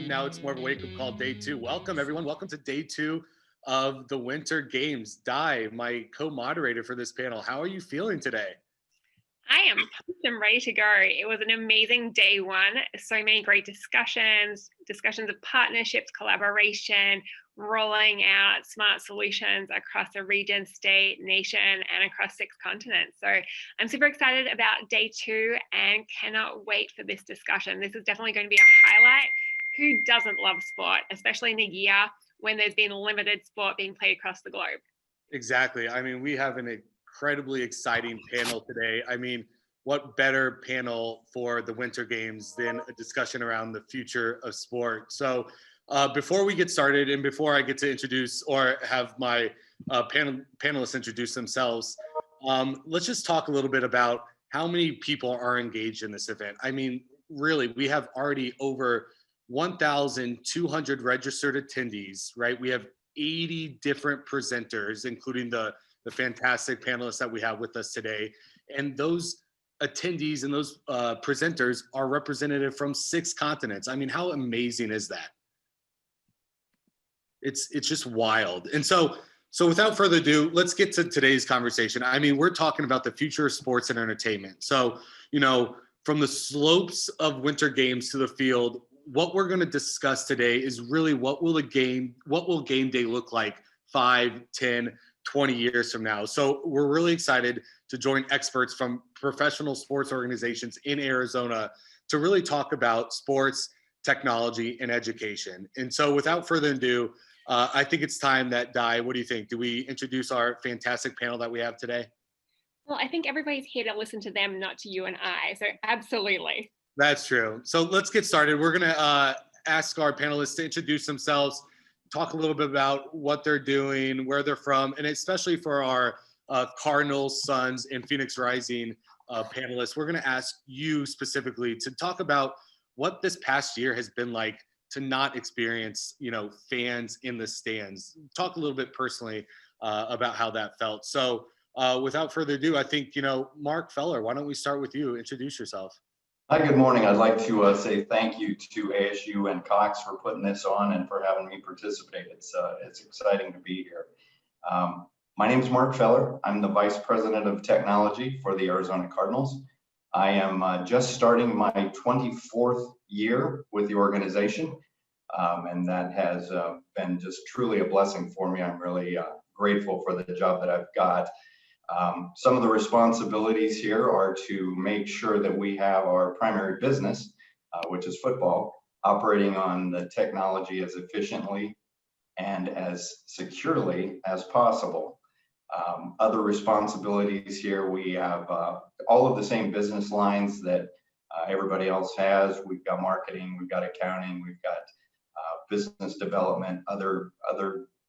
now it's more of a wake-up call, day 2. Welcome, everyone. Welcome to day 2 of the Winter Games. Di, my co-moderator for this panel, how are you feeling today? I am pumped and ready to go. It was an amazing day 1. So many great discussions of partnerships, collaboration, rolling out smart solutions across the region, state, nation, and across 6 continents. So I'm super excited about day 2 and cannot wait for this discussion. This is definitely going to be a highlight. Who doesn't love sport, especially in a year when there's been limited sport being played across the globe? Exactly. I mean, we have an incredibly exciting panel today. I mean, what better panel for the Winter Games than a discussion around the future of sport? So before we get started and before I get to introduce or have my panelists introduce themselves, let's just talk a little bit about how many people are engaged in this event. I mean, really, we have already over 1,200 registered attendees, right? We have 80 different presenters, including the fantastic panelists that we have with us today. And those attendees and those presenters are representative from 6 continents. I mean, how amazing is that? It's just wild. And so without further ado, let's get to today's conversation. I mean, we're talking about the future of sports and entertainment. So, you know, from the slopes of Winter Games to the field, what we're going to discuss today is really what will game day look like 5, 10, 20 years from now. So we're really excited to join experts from professional sports organizations in Arizona to really talk about sports, technology, and education. And so without further ado, I think it's time that, Di, what do you think? Do we introduce our fantastic panel that we have today? Well, I think everybody's here to listen to them, not to you and I. So absolutely. That's true. So let's get started. We're going to ask our panelists to introduce themselves, talk a little bit about what they're doing, where they're from, and especially for our Cardinals, Suns, and Phoenix Rising panelists, we're going to ask you specifically to talk about what this past year has been like to not experience, you know, fans in the stands. Talk a little bit personally about how that felt. So without further ado, I think, you know, Mark Feller, why don't we start with you? Introduce yourself. Hi, good morning. I'd like to say thank you to ASU and Cox for putting this on and for having me participate. It's exciting to be here. My name is Mark Feller. I'm the Vice President of Technology for the Arizona Cardinals. I am just starting my 24th year with the organization, and that has been just truly a blessing for me. I'm really grateful for the job that I've got. Some of the responsibilities here are to make sure that we have our primary business, which is football, operating on the technology as efficiently and as securely as possible. Other responsibilities here, we have all of the same business lines that everybody else has. We've got marketing, we've got accounting, we've got business development, other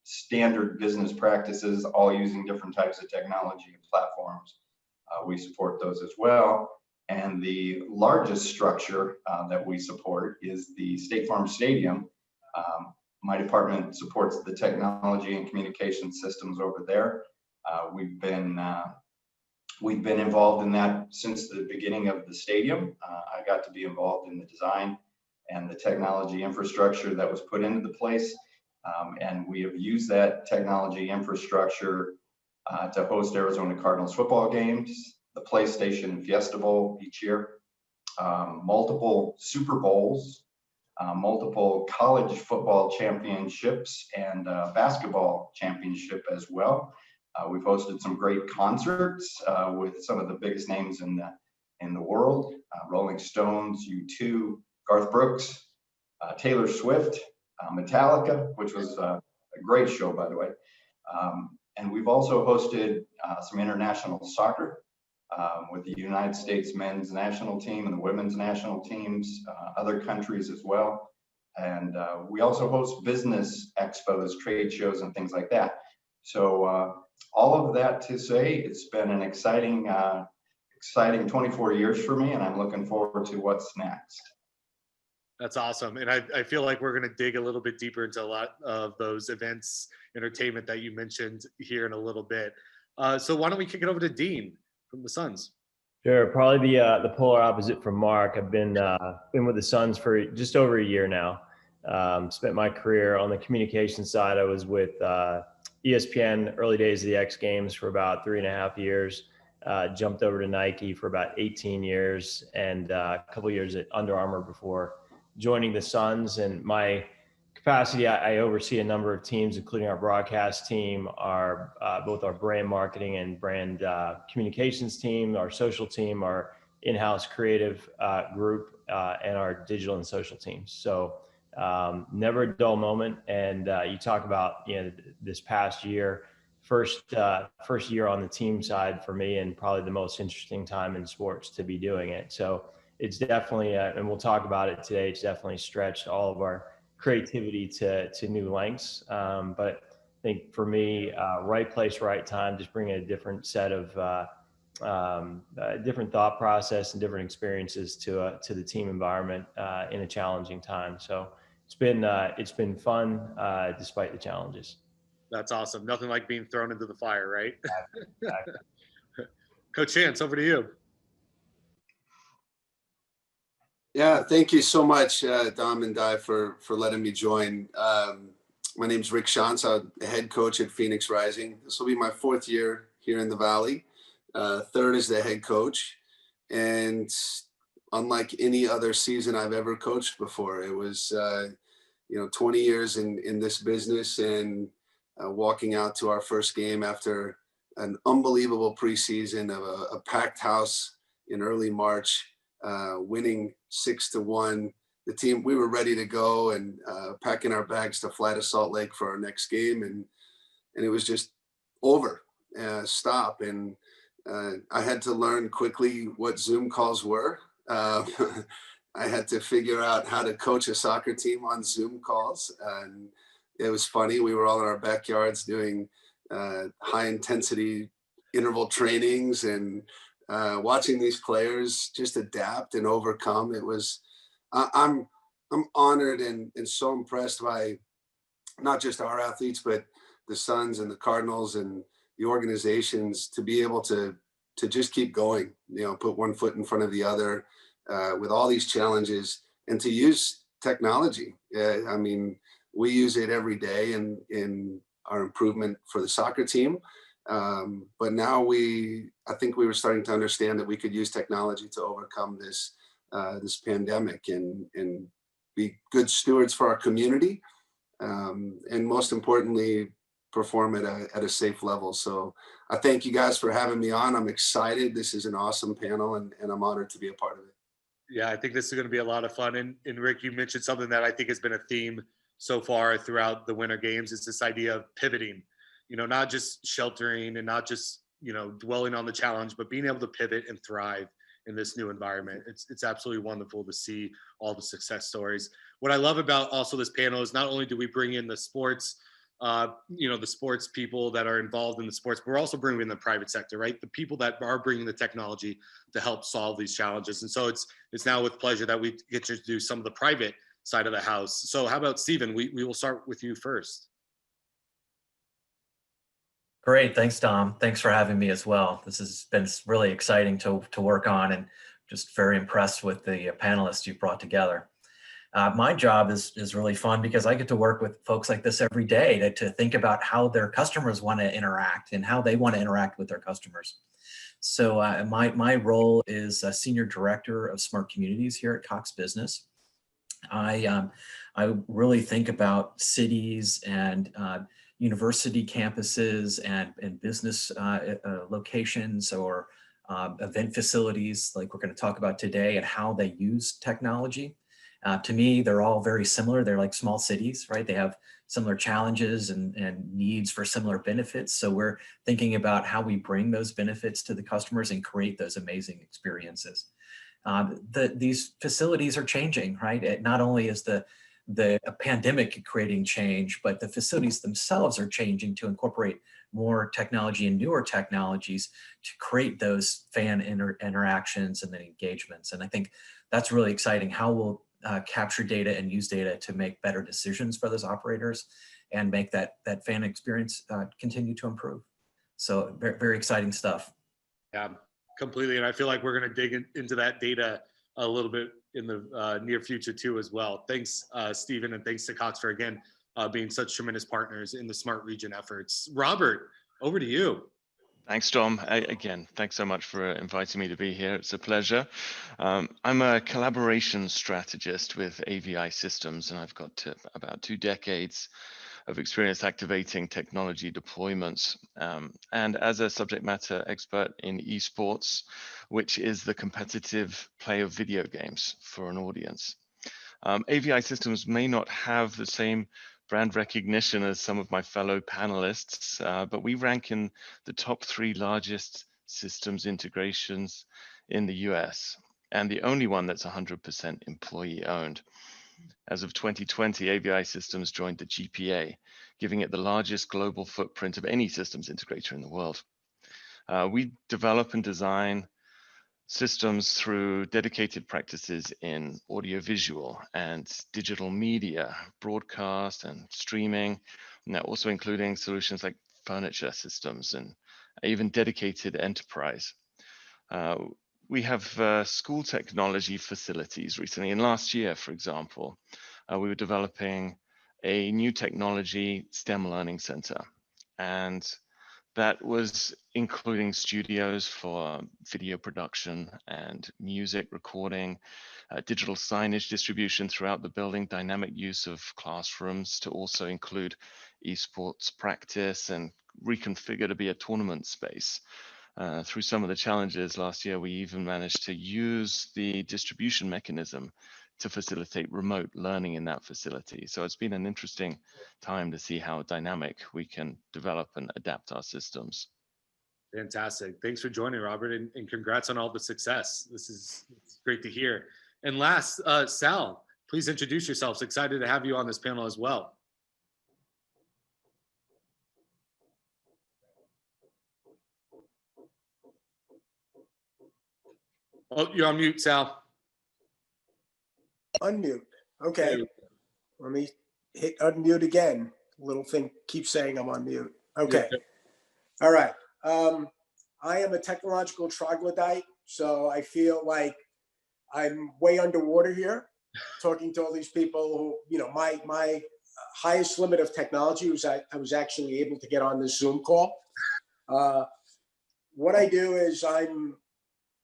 standard business practices, all using different types of technology and platforms. We support those as well. And the largest structure that we support is the State Farm Stadium. My department supports the technology and communication systems over there. We've been involved in that since the beginning of the stadium. I got to be involved in the design and the technology infrastructure that was put into the place. And we have used that technology infrastructure to host Arizona Cardinals football games, the PlayStation Fiesta Bowl each year, multiple Super Bowls, multiple college football championships, and basketball championship as well. We've hosted some great concerts with some of the biggest names in the world: Rolling Stones, U2, Garth Brooks, Taylor Swift, Metallica, which was a great show, by the way. And we've also hosted some international soccer with the United States men's national team and the women's national teams, other countries as well. And we also host business expos, trade shows, and things like that. So all of that to say, it's been an exciting 24 years for me, and I'm looking forward to what's next. That's awesome. And I feel like we're going to dig a little bit deeper into a lot of those events, entertainment that you mentioned here in a little bit. So why don't we kick it over to Dean from the Suns? Sure. Probably the polar opposite from Mark. I've been with the Suns for just over a year now. Spent my career on the communication side. I was with ESPN early days of the X Games for about 3.5 years. Jumped over to Nike for about 18 years and a couple years at Under Armour before joining the Suns. And my capacity, I oversee a number of teams, including our broadcast team, our both our brand marketing and brand communications team, our social team, our in-house creative group, and our digital and social teams. So never a dull moment. And you talk about, this past year, first year on the team side for me, and probably the most interesting time in sports to be doing it. So it's definitely, and we'll talk about it today, it's definitely stretched all of our creativity to new lengths. But I think for me, right place, right time, just bringing a different set of different thought process and different experiences to the team environment in a challenging time. So it's been fun despite the challenges. That's awesome. Nothing like being thrown into the fire, right? Exactly. Coach Schantz, over to you. Yeah, thank you so much, Dom and Di, for letting me join. My name's Rick Schantz. I'm the head coach at Phoenix Rising. This will be my 4th year here in the Valley. 3rd as the head coach. And unlike any other season I've ever coached before, it was, 20 years in this business, and walking out to our first game after an unbelievable preseason of a packed house in early March, winning 6-1. The team, we were ready to go and packing our bags to fly to Salt Lake for our next game. And it was just over, stop. And I had to learn quickly what Zoom calls were. I had to figure out how to coach a soccer team on Zoom calls. And it was funny. We were all in our backyards doing high intensity interval trainings and watching these players just adapt and overcome. It was, I'm honored and so impressed by not just our athletes, but the Suns and the Cardinals and the organizations to be able to just keep going, put one foot in front of the other with all these challenges, and to use technology. I mean, we use it every day in our improvement for the soccer team. But now I think we were starting to understand that we could use technology to overcome this pandemic and be good stewards for our community. And most importantly, perform at a safe level. So I thank you guys for having me on. I'm excited. This is an awesome panel, and I'm honored to be a part of it. Yeah, I think this is going to be a lot of fun. And Rick, you mentioned something that I think has been a theme so far throughout the Winter Games, is this idea of pivoting, not just sheltering and not just, dwelling on the challenge, but being able to pivot and thrive in this new environment. It's absolutely wonderful to see all the success stories. What I love about also this panel is not only do we bring in the sports, the sports people that are involved in the sports, but we're also bringing in the private sector, right? The people that are bringing the technology to help solve these challenges. And so it's now with pleasure that we get to do some of the private side of the house. So how about Stephen? We will start with you first. Great, thanks, Dom. Thanks for having me as well. This has been really exciting to work on, and just very impressed with the panelists you've brought together. My job is really fun because I get to work with folks like this every day to think about how their customers want to interact and how they want to interact with their customers. So my role is a Senior Director of Smart Communities here at Cox Business. I really think about cities and university campuses and business locations or event facilities like we're going to talk about today, and how they use technology. To me, they're all very similar. They're like small cities, right? They have similar challenges and needs for similar benefits. So we're thinking about how we bring those benefits to the customers and create those amazing experiences. These facilities are changing, right? Not only is the pandemic creating change, but the facilities themselves are changing to incorporate more technology and newer technologies to create those fan interactions and then engagements. And I think that's really exciting. How we'll capture data and use data to make better decisions for those operators and make that fan experience continue to improve. So very, very exciting stuff. Yeah, completely. And I feel like we're going to dig into that data a little bit in the near future too as well. Thanks, Stephen, and thanks to Cox for again being such tremendous partners in the Smart Region efforts. Robert, over to you. Thanks, Dom. Again, thanks so much for inviting me to be here. It's a pleasure. I'm a collaboration strategist with AVI Systems, and I've got about 2 decades of experience activating technology deployments. And as a subject matter expert in esports, which is the competitive play of video games for an audience. AVI Systems may not have the same brand recognition as some of my fellow panelists, but we rank in the top 3 largest systems integrations in the US, and the only one that's 100% employee owned. As of 2020, AVI Systems joined the GPA, giving it the largest global footprint of any systems integrator in the world. We develop and design systems through dedicated practices in audiovisual and digital media, broadcast and streaming, and also including solutions like furniture systems and even dedicated enterprise. We have school technology facilities recently. And last year, for example, we were developing a new technology STEM learning center. And that was including studios for video production and music recording, digital signage distribution throughout the building, dynamic use of classrooms to also include esports practice, and reconfigure to be a tournament space. Through some of the challenges last year, we even managed to use the distribution mechanism to facilitate remote learning in that facility. So it's been an interesting time to see how dynamic we can develop and adapt our systems. Fantastic. Thanks for joining, Robert, and congrats on all the success. It's great to hear. And last, Sal, please introduce yourselves. Excited to have you on this panel as well. Oh, you're on mute, Sal. Unmute. Okay. Let me hit unmute again. Little thing keeps saying I'm on mute. Okay. All right. I am a technological troglodyte, so I feel like I'm way underwater here, talking to all these people who, my highest limit of technology was I was actually able to get on this Zoom call. What I do is I'm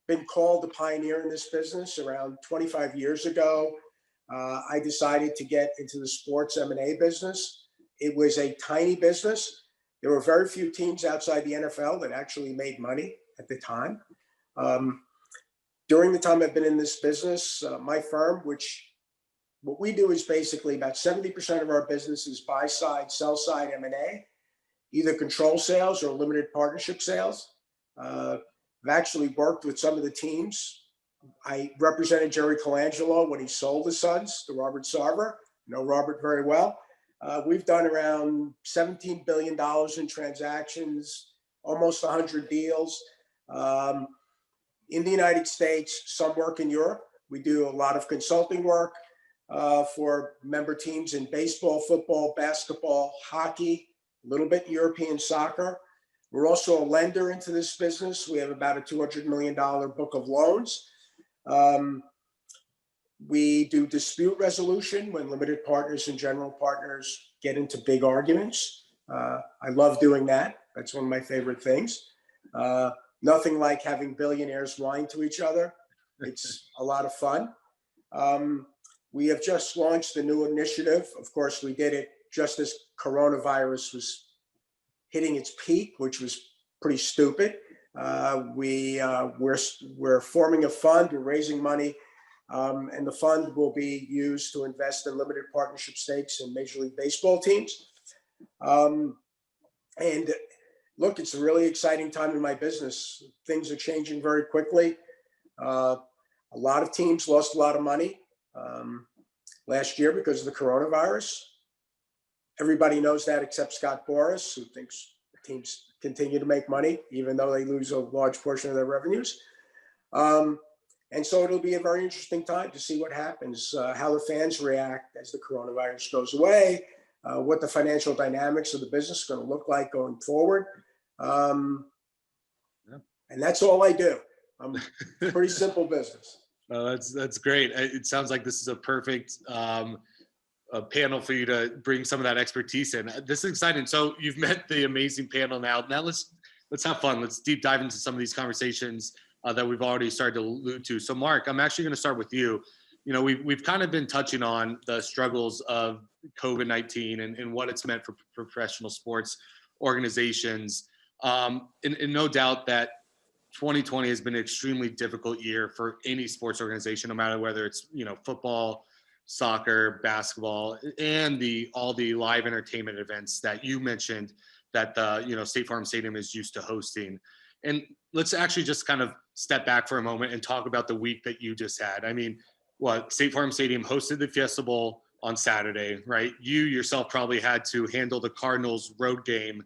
been called a pioneer in this business around 25 years ago. I decided to get into the sports M&A business. It was a tiny business. There were very few teams outside the NFL that actually made money at the time. During the time I've been in this business, my firm, what we do is basically about 70% of our business is buy side, sell side M&A, either control sales or limited partnership sales. I've actually worked with some of the teams. I represented Jerry Colangelo when he sold his sons to Robert Sarver. I know Robert very well. We've done around $17 billion in transactions, almost 100 deals. In the United States, some work in Europe. We do a lot of consulting work for member teams in baseball, football, basketball, hockey, a little bit in European soccer. We're also a lender into this business. We have about a $200 million book of loans. We do dispute resolution when limited partners and general partners get into big arguments. I love doing that. That's one of my favorite things. Nothing like having billionaires whine to each other. It's a lot of fun. We have just launched a new initiative. Of course, we did it just as coronavirus was hitting its peak, which was pretty stupid. We're forming a fund, we're raising money, and the fund will be used to invest in limited partnership stakes in Major League Baseball teams. And look, it's a really exciting time in my business. Things are changing very quickly. A lot of teams lost a lot of money last year because of the coronavirus. Everybody knows that except Scott Boras, who thinks teams continue to make money, even though they lose a large portion of their revenues. And so it'll be a very interesting time to see what happens, how the fans react as the coronavirus goes away, what the financial dynamics of the business are going to look like going forward. And that's all I do. I'm a pretty simple business. That's great. It sounds like this is a perfect a panel for you to bring some of that expertise in. This is exciting. So you've met the amazing panel now. Now let's have fun. Let's deep dive into some of these conversations that we've already started to allude to. So Mark, I'm actually going to start with you. You know, we've kind of been touching on the struggles of COVID-19 and what it's meant for professional sports organizations. And no doubt that 2020 has been an extremely difficult year for any sports organization, no matter whether it's, you know, football, soccer, basketball, and all the live entertainment events that you mentioned that the, you know, State Farm Stadium is used to hosting. And let's actually just kind of step back for a moment and talk about the week that you just had. I mean, State Farm Stadium hosted the Fiesta Bowl on Saturday, right? You yourself probably had to handle the Cardinals road game.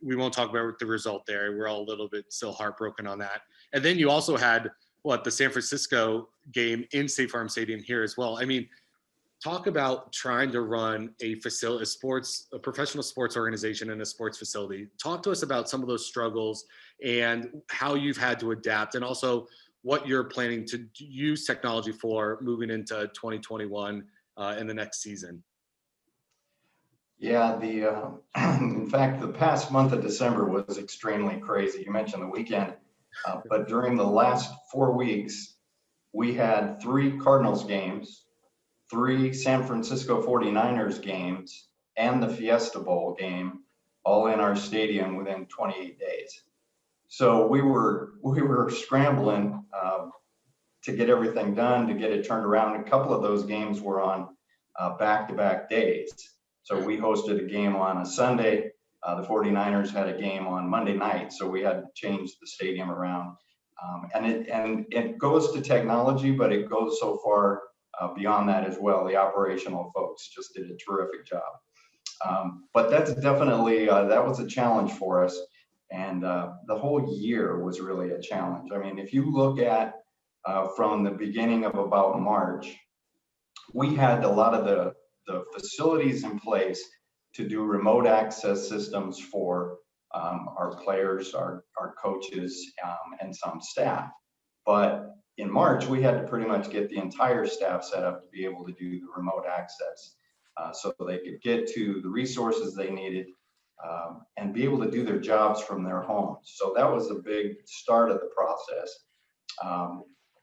We won't talk about the result there. We're all a little bit still heartbroken on that. And then you also had the San Francisco game in State Farm Stadium here as well. I mean, talk about trying to run a professional sports organization in a sports facility. Talk to us about some of those struggles and how you've had to adapt, and also what you're planning to use technology for moving into 2021 in the next season. Yeah, in fact, the past month of December was extremely crazy. You mentioned the weekend, but during the last 4 weeks, we had 3 Cardinals games, 3 San Francisco 49ers games, and the Fiesta Bowl game, all in our stadium within 28 days. So we were scrambling to get everything done, to get it turned around. A couple of those games were on back-to-back days. So we hosted a game on a Sunday. The 49ers had a game on Monday night, so we had to change the stadium around. And it goes to technology, but it goes so far beyond that as well. The operational folks just did a terrific job. But that's definitely, that was a challenge for us. And the whole year was really a challenge. I mean, if you look at from the beginning of about March, we had a lot of the facilities in place to do remote access systems for our players, our coaches, and some staff. But in March, we had to pretty much get the entire staff set up to be able to do the remote access so they could get to the resources they needed and be able to do their jobs from their homes. So that was a big start of the process.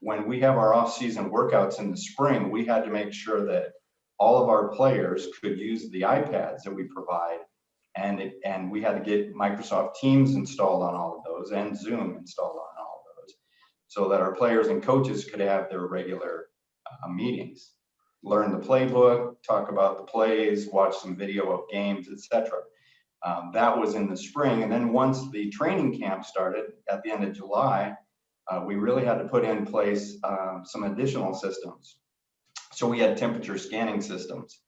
When we have our off-season workouts in the spring, we had to make sure that all of our players could use the iPads that we provide, and we had to get Microsoft Teams installed on all of those and Zoom installed on all of those, so that our players and coaches could have their regular meetings, learn the playbook, talk about the plays, watch some video of games, etc. That was in the spring, and then once the training camp started at the end of July, we really had to put in place some additional systems. So we had temperature scanning systems.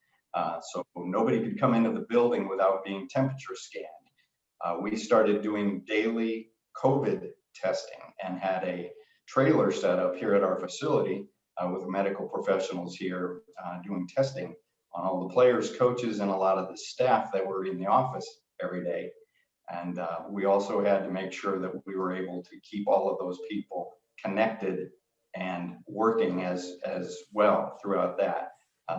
So nobody could come into the building without being temperature scanned. We started doing daily COVID testing and had a trailer set up here at our facility with medical professionals here doing testing on all the players, coaches, and a lot of the staff that were in the office every day. And we also had to make sure that we were able to keep all of those people connected and working as well throughout that.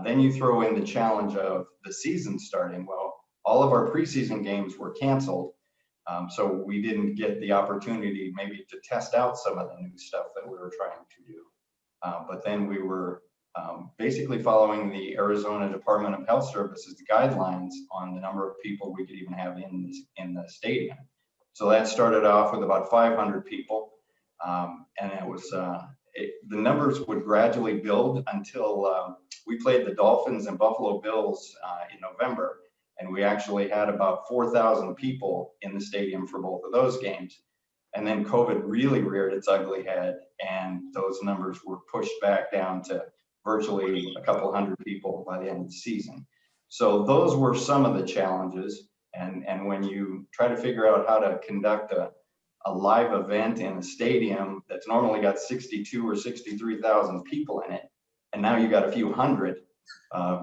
Then you throw in the challenge of the season starting. Well, all of our preseason games were canceled, so we didn't get the opportunity maybe to test out some of the new stuff that we were trying to do. But then we were basically following the Arizona Department of Health Services guidelines on the number of people we could even have in the stadium. So that started off with about 500 people, and it was the numbers would gradually build until we played the Dolphins and Buffalo Bills in November, and we actually had about 4,000 people in the stadium for both of those games. And then COVID really reared its ugly head, and those numbers were pushed back down to virtually a couple hundred people by the end of the season. So those were some of the challenges. And when you try to figure out how to conduct a live event in a stadium that's normally got 62 or 63,000 people in it, and now you got a few hundred,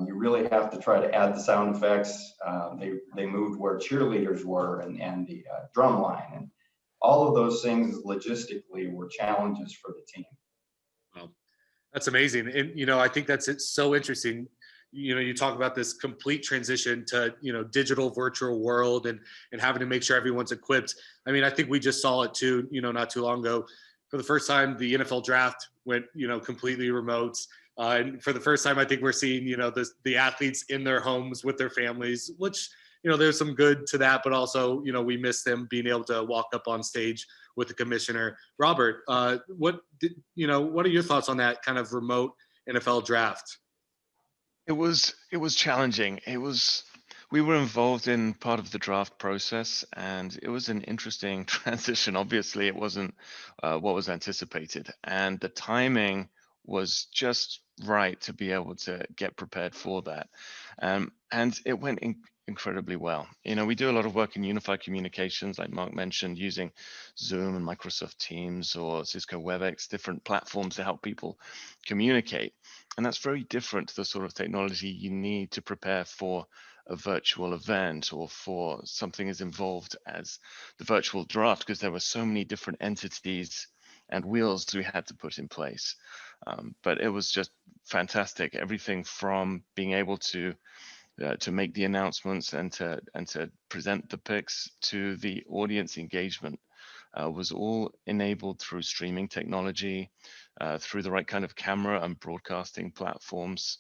you really have to try to add the sound effects. They moved where cheerleaders were and the drum line, and all of those things logistically were challenges for the team. That's amazing. And, you know, I think it's so interesting. You know, you talk about this complete transition to, you know, digital virtual world and having to make sure everyone's equipped. I mean, I think we just saw it too, you know, not too long ago. For the first time, the NFL draft went, you know, completely remote. And for the first time, I think we're seeing, you know, the athletes in their homes with their families, which, you know, there's some good to that, but also, you know, we miss them being able to walk up on stage with the commissioner. Robert, what are your thoughts on that kind of remote NFL draft? It was challenging. We were involved in part of the draft process, and it was an interesting transition. Obviously, it wasn't what was anticipated, and the timing was just right to be able to get prepared for that. And it went incredibly well. You know, we do a lot of work in unified communications, like Mark mentioned, using Zoom and Microsoft Teams or Cisco WebEx, different platforms to help people communicate. And that's very different to the sort of technology you need to prepare for a virtual event or for something as involved as the virtual draft, because there were so many different entities and wheels that we had to put in place. But it was just fantastic. Everything from being able to make the announcements and to present the picks to the audience engagement was all enabled through streaming technology, through the right kind of camera and broadcasting platforms.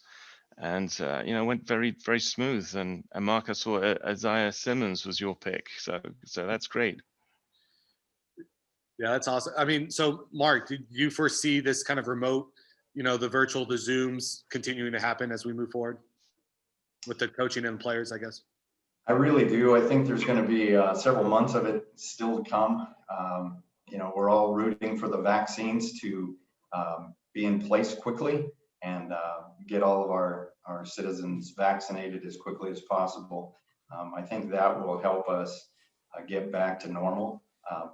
And, you know, went very, very smooth. And Mark, I saw Isaiah Simmons was your pick. So that's great. Yeah, that's awesome. I mean, so Mark, did you foresee this kind of remote, you know, the virtual, the Zooms continuing to happen as we move forward with the coaching and players, I guess? I really do. I think there's going to be several months of it still to come. You know, we're all rooting for the vaccines to be in place quickly and get all of our citizens vaccinated as quickly as possible. I think that will help us get back to normal.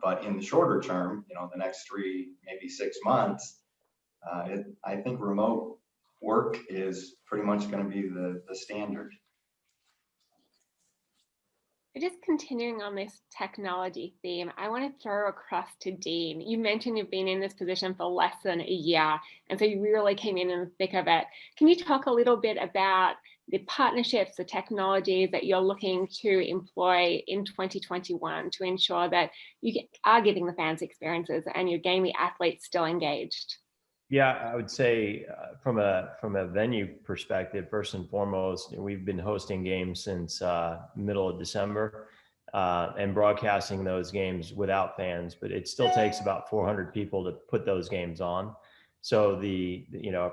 But in the shorter term, you know, the next 3, maybe 6 months, I think remote work is pretty much going to be the standard. Just continuing on this technology theme, I want to throw across to Dean. You mentioned you've been in this position for less than a year, and so you really came in the thick of it. Can you talk a little bit about the partnerships, the technologies that you're looking to employ in 2021 to ensure that you are giving the fans experiences and you're getting the athletes still engaged? Yeah, I would say from a venue perspective, first and foremost, we've been hosting games since middle of December and broadcasting those games without fans, but it still takes about 400 people to put those games on. So the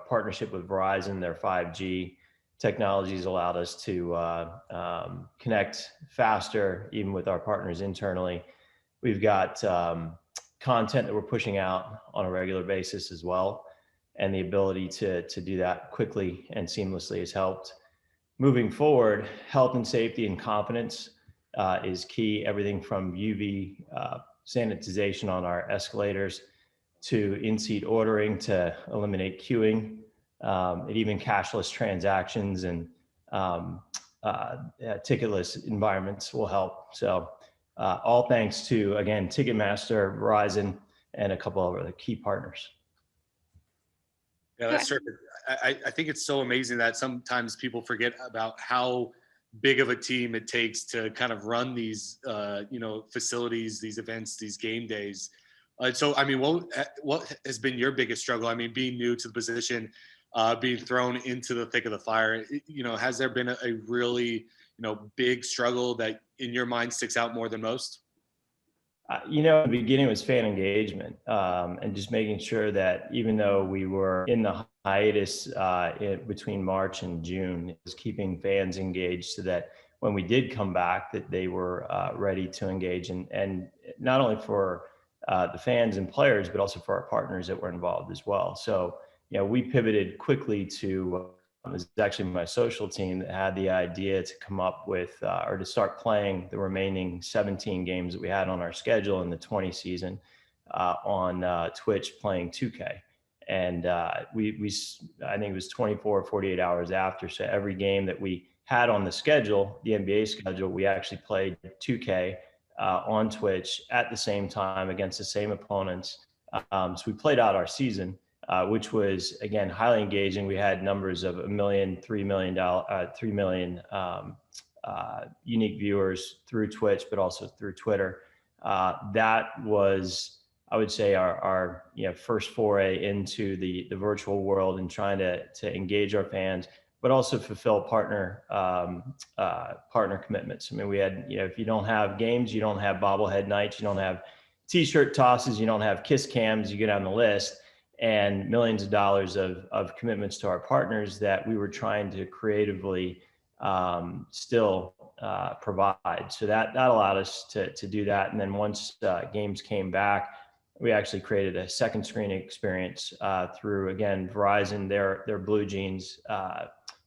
partnership with Verizon, their 5G technologies allowed us to connect faster, even with our partners internally. We've got content that we're pushing out on a regular basis as well. And the ability to do that quickly and seamlessly has helped. Moving forward, health and safety and confidence is key. Everything from UV sanitization on our escalators to in-seat ordering to eliminate queuing, and even cashless transactions and ticketless environments will help. So all thanks to, again, Ticketmaster, Verizon, and a couple of other key partners. Yeah, that's true. I think it's so amazing that sometimes people forget about how big of a team it takes to kind of run these, facilities, these events, these game days. So, I mean, what has been your biggest struggle? I mean, being new to the position, being thrown into the thick of the fire, has there been a really, big struggle that in your mind sticks out more than most? The beginning was fan engagement and just making sure that even though we were in the hiatus between March and June, it was keeping fans engaged so that when we did come back, that they were ready to engage and not only for the fans and players, but also for our partners that were involved as well. So, we pivoted quickly to, it was actually my social team that had the idea to come up with, or to start playing the remaining 17 games that we had on our schedule in the 20 season on Twitch playing 2K. And I think it was 24 or 48 hours after. So every game that we had on the schedule, the NBA schedule, we actually played 2K on Twitch at the same time against the same opponents. So we played out our season. which was, again, highly engaging. We had numbers of 1 million, 3 million unique viewers through Twitch, but also through Twitter. That was, I would say, our first foray into the virtual world and trying to engage our fans, but also fulfill partner commitments. I mean, we had, if you don't have games, you don't have bobblehead nights, you don't have t-shirt tosses, you don't have kiss cams, you get on the list, and millions of dollars of commitments to our partners that we were trying to creatively still provide. So that allowed us to do that. And then once games came back, we actually created a second screen experience through, again, Verizon, their Blue Jeans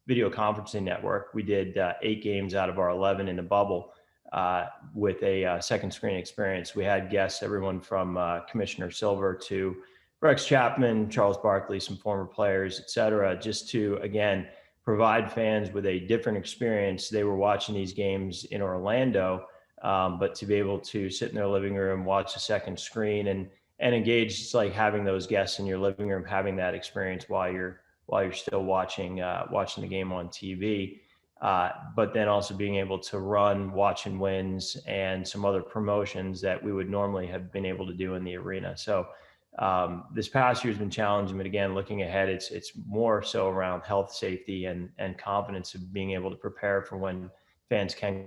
video conferencing network. We did 8 games out of our 11 in the bubble with a second screen experience. We had guests, everyone from Commissioner Silver to Rex Chapman, Charles Barkley, some former players, et cetera, just to, again, provide fans with a different experience. They were watching these games in Orlando, but to be able to sit in their living room, watch a second screen and engage, it's like having those guests in your living room, having that experience while you're still watching the game on TV. But then also being able to run watch and wins and some other promotions that we would normally have been able to do in the arena. So this past year has been challenging, but again, looking ahead, it's more so around health, safety, and confidence of being able to prepare for when fans can.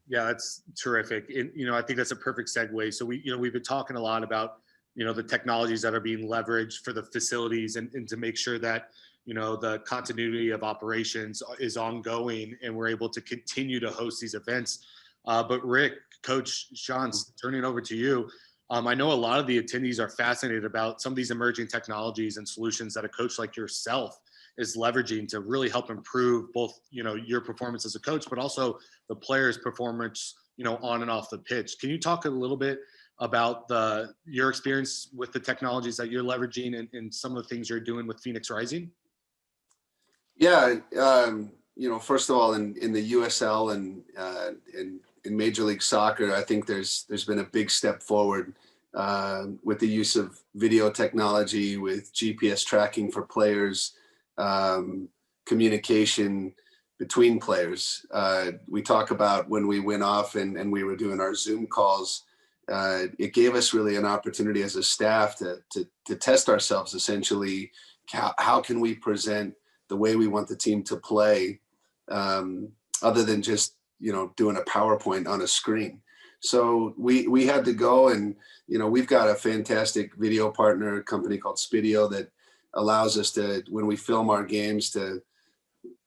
Yeah, that's terrific. And, I think that's a perfect segue. So we've been talking a lot about, the technologies that are being leveraged for the facilities and to make sure that, the continuity of operations is ongoing and we're able to continue to host these events. But Rick, Coach Schantz, turning over to you. I know a lot of the attendees are fascinated about some of these emerging technologies and solutions that a coach like yourself is leveraging to really help improve both, your performance as a coach, but also the players' performance, on and off the pitch. Can you talk a little bit about your experience with the technologies that you're leveraging and some of the things you're doing with Phoenix Rising? Yeah, first of all, in the USL and in Major League Soccer, I think there's been a big step forward with the use of video technology, with GPS tracking for players, communication between players. We talk about when we went off and we were doing our Zoom calls, it gave us really an opportunity as a staff to test ourselves, essentially. How can we present the way we want the team to play, other than just, doing a PowerPoint on a screen. So we had to go and, we've got a fantastic video partner, a company called Spidio, that allows us to, when we film our games, to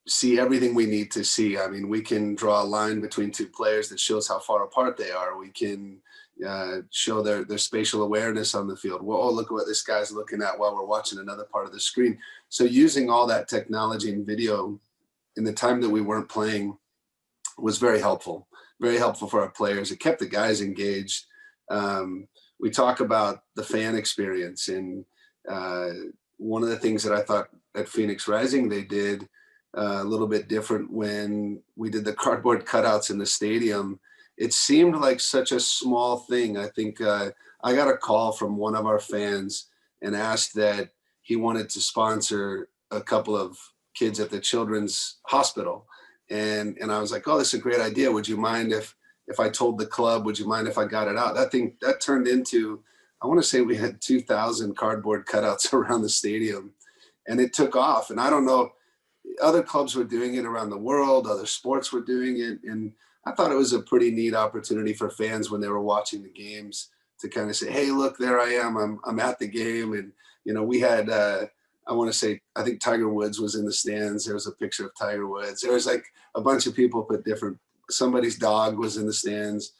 see everything we need to see. I mean, we can draw a line between two players that shows how far apart they are. We can show their spatial awareness on the field. Well, oh, look at what this guy's looking at while we're watching another part of the screen. So using all that technology and video in the time that we weren't playing was very helpful for our players. It kept the guys engaged. We talk about the fan experience, and one of the things that I thought at Phoenix Rising they did a little bit different when we did the cardboard cutouts in the stadium. It seemed like such a small thing. I think I got a call from one of our fans and asked that he wanted to sponsor a couple of kids at the Children's Hospital. And I was like, oh, this is a great idea. Would you mind if I told the club? Would you mind if I got it out? That turned into, I want to say we had 2,000 cardboard cutouts around the stadium, and it took off. And I don't know, other clubs were doing it around the world, other sports were doing it. And I thought it was a pretty neat opportunity for fans when they were watching the games to kind of say, hey, look, there I am. I'm at the game. And, we had, I want to say, I think Tiger Woods was in the stands. There was a picture of Tiger Woods. There was like a bunch of people put somebody's dog was in the stands.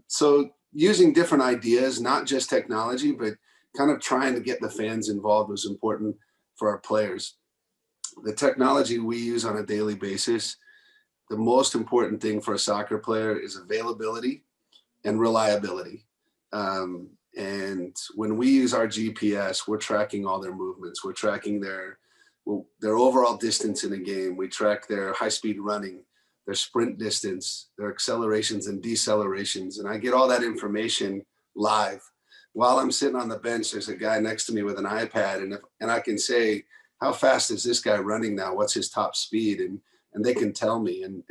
So using different ideas, not just technology, but kind of trying to get the fans involved was important for our players. The technology we use on a daily basis, the most important thing for a soccer player is availability and reliability. And when we use our GPS, we're tracking all their movements. We're tracking their overall distance in a game. We track their high-speed running, their sprint distance, their accelerations and decelerations. And I get all that information live. while I'm sitting on the bench, there's a guy next to me with an iPad, and I can say, how fast is this guy running now? What's his top speed? And they can tell me. And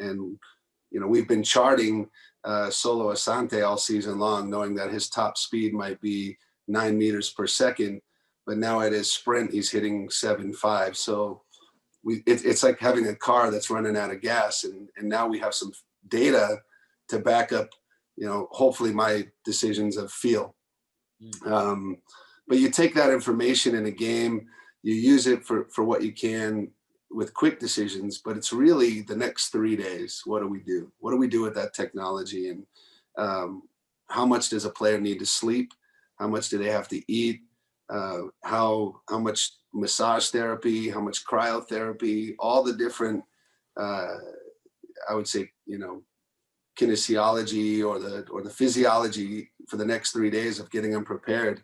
you know, we've been charting Solo Asante all season long, knowing that his top speed might be 9 meters per second, but now at his sprint, he's hitting 7.5. So it's like having a car that's running out of gas, and now we have some data to back up, you know, hopefully my decisions of feel. But you take that information in a game, you use it for what you can with quick decisions, but it's really the next 3 days. What do we do? What do we do with that technology? And how much does a player need to sleep? How much do they have to eat? How much massage therapy? How much cryotherapy? All the different, I would say, you know, kinesiology or the physiology for the next 3 days of getting them prepared.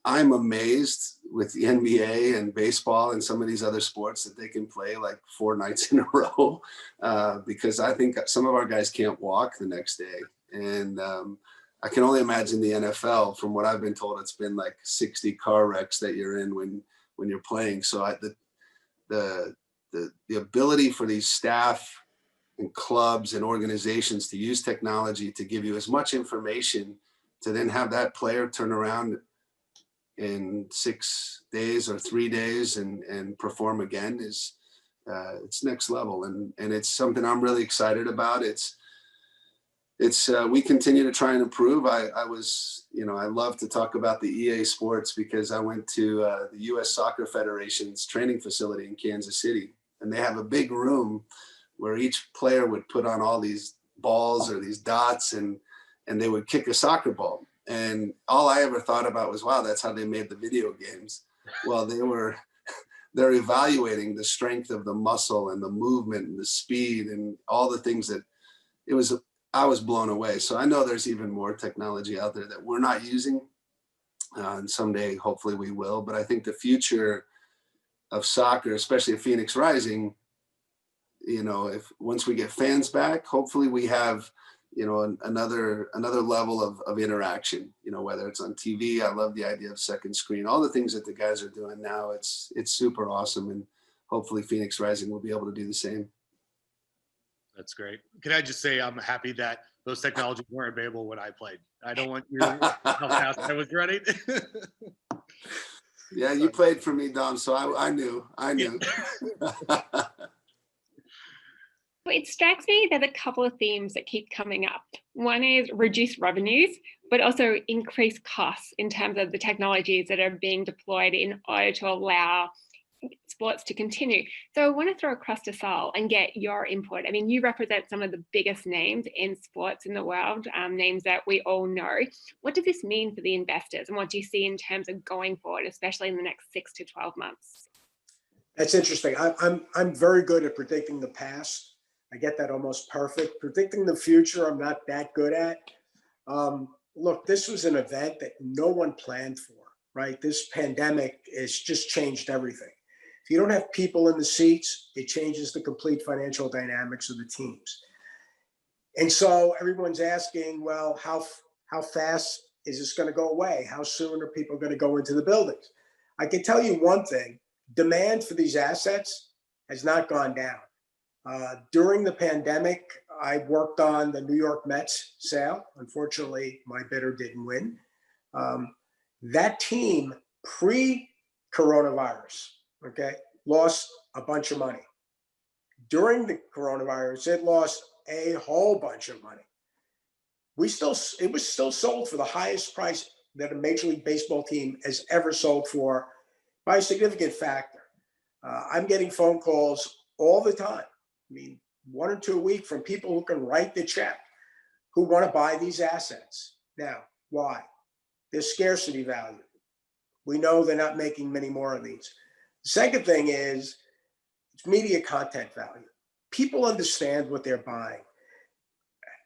I'm amazed with the NBA and baseball and some of these other sports that they can play like 4 nights in a row, because I think some of our guys can't walk the next day. And I can only imagine the NFL. From what I've been told, it's been like 60 car wrecks that you're in when you're playing. So the ability for these staff and clubs and organizations to use technology to give you as much information to then have that player turn around in 6 days or 3 days and perform again is it's next level. And it's something I'm really excited about. It's we continue to try and improve. I was, you know, I love to talk about the EA Sports because I went to the US Soccer Federation's training facility in Kansas City, and they have a big room where each player would put on all these balls or these dots, and they would kick a soccer ball. And all I ever thought about was, wow, that's how they made the video games. Well, they're evaluating the strength of the muscle and the movement and the speed and all the things that I was blown away. So I know there's even more technology out there that we're not using. And someday, hopefully we will. But I think the future of soccer, especially at Phoenix Rising, you know, if once we get fans back, hopefully we have, you know, another level of interaction, you know, whether it's on TV. I love the idea of second screen, all the things that the guys are doing now. It's super awesome. And hopefully Phoenix Rising will be able to do the same. That's great. Can I just say I'm happy that those technologies weren't available when I played. I don't want you to how fast I was running. Yeah, you played for me, Dom, so I knew. It strikes me there's a couple of themes that keep coming up. One is reduced revenues, but also increased costs in terms of the technologies that are being deployed in order to allow sports to continue. So I want to throw across to Sal and get your input. I mean, you represent some of the biggest names in sports in the world, names that we all know. What does this mean for the investors, and what do you see in terms of going forward, especially in the next 6 to 12 months? That's interesting. I'm very good at predicting the past. I get that almost perfect. Predicting the future, I'm not that good at. Look, this was an event that no one planned for, right? This pandemic has just changed everything. If you don't have people in the seats, it changes the complete financial dynamics of the teams. And so everyone's asking, well, how fast is this going to go away? How soon are people going to go into the buildings? I can tell you one thing, demand for these assets has not gone down. During the pandemic, I worked on the New York Mets sale. Unfortunately, my bidder didn't win. That team pre-coronavirus, okay, lost a bunch of money. During the coronavirus, it lost a whole bunch of money. It was still sold for the highest price that a Major League Baseball team has ever sold for by a significant factor. I'm getting phone calls all the time. I mean, 1 or 2 a week from people who can write the check, who want to buy these assets. Now, why? There's scarcity value. We know they're not making many more of these. The second thing is it's media content value. People understand what they're buying.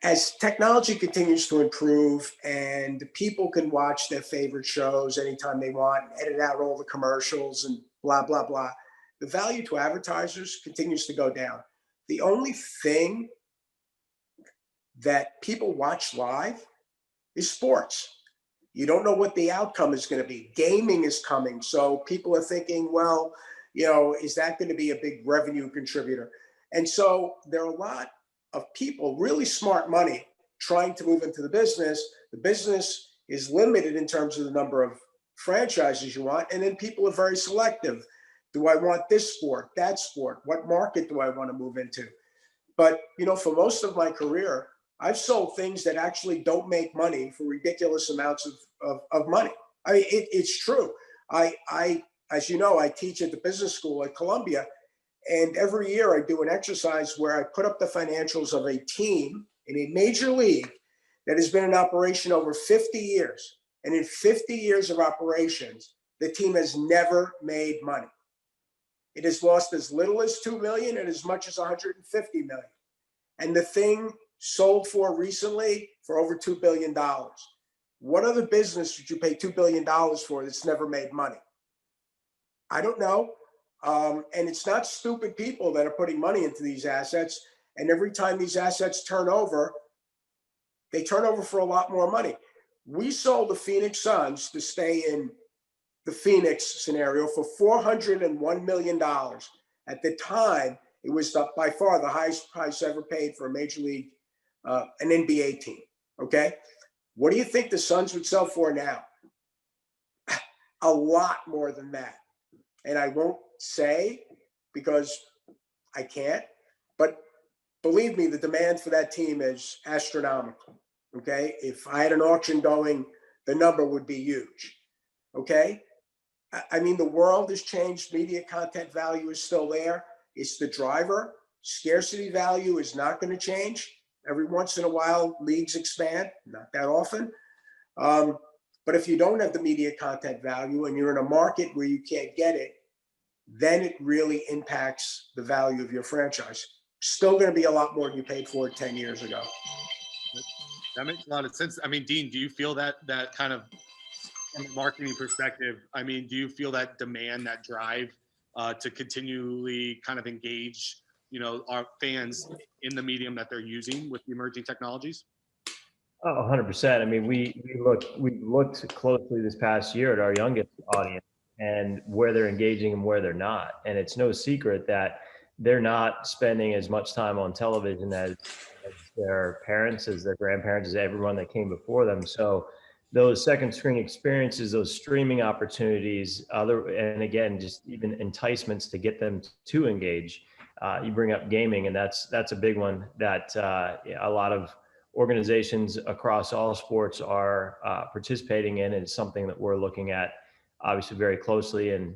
As technology continues to improve and people can watch their favorite shows anytime they want, edit out all the commercials and blah, blah, blah, the value to advertisers continues to go down. The only thing that people watch live is sports. You don't know what the outcome is going to be. Gaming is coming. So people are thinking, well, is that going to be a big revenue contributor? And so there are a lot of people, really smart money, trying to move into the business. The business is limited in terms of the number of franchises you want. And then people are very selective. Do I want this sport, that sport? What market do I want to move into? But, for most of my career, I've sold things that actually don't make money for ridiculous amounts of money. I mean, it's true. As you know, I teach at the business school at Columbia, and every year I do an exercise where I put up the financials of a team in a major league that has been in operation over 50 years. And in 50 years of operations, the team has never made money. It has lost as little as $2 million and as much as $150 million. And the thing sold for recently for over $2 billion. What other business would you pay $2 billion for that's never made money? I don't know. And it's not stupid people that are putting money into these assets. And every time these assets turn over, they turn over for a lot more money. We sold the Phoenix Suns to stay in the Phoenix scenario for $401 million. At the time, it was by far the highest price ever paid for a major league, an NBA team. Okay. What do you think the Suns would sell for now? A lot more than that. And I won't say because I can't, but believe me, the demand for that team is astronomical. Okay. If I had an auction going, the number would be huge. Okay. I mean, the world has changed. Media content value is still there. It's the driver. Scarcity value is not going to change. Every once in a while, leagues expand, not that often. But if you don't have the media content value and you're in a market where you can't get it, then it really impacts the value of your franchise. Still going to be a lot more than you paid for it 10 years ago. That makes a lot of sense. I mean, Dean, do you feel that kind of, from a marketing perspective, I mean, do you feel that demand, that drive to continually kind of engage, our fans in the medium that they're using with the emerging technologies? Oh, 100%. I mean, we looked closely this past year at our youngest audience and where they're engaging and where they're not. And it's no secret that they're not spending as much time on television as their parents, as their grandparents, as everyone that came before them. So those second screen experiences, those streaming opportunities, and again, just even enticements to get them to engage. You bring up gaming, and that's a big one that a lot of organizations across all sports are participating in, and it's something that we're looking at obviously very closely, and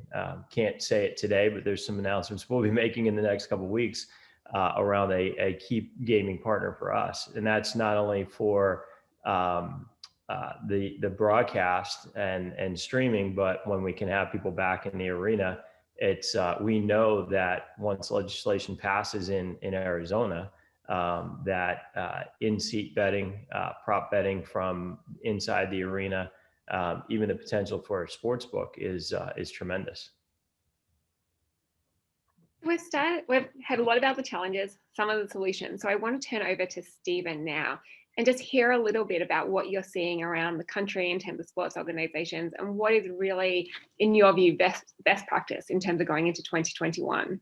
can't say it today, but there's some announcements we'll be making in the next couple of weeks around a key gaming partner for us. And that's not only for the broadcast and streaming, but when we can have people back in the arena, it's we know that once legislation passes in Arizona, that in-seat betting, prop betting from inside the arena, even the potential for a sports book is tremendous. We've heard a lot about the challenges, some of the solutions. So I want to turn over to Stephen now and just hear a little bit about what you're seeing around the country in terms of sports organizations and what is really, in your view, best practice in terms of going into 2021.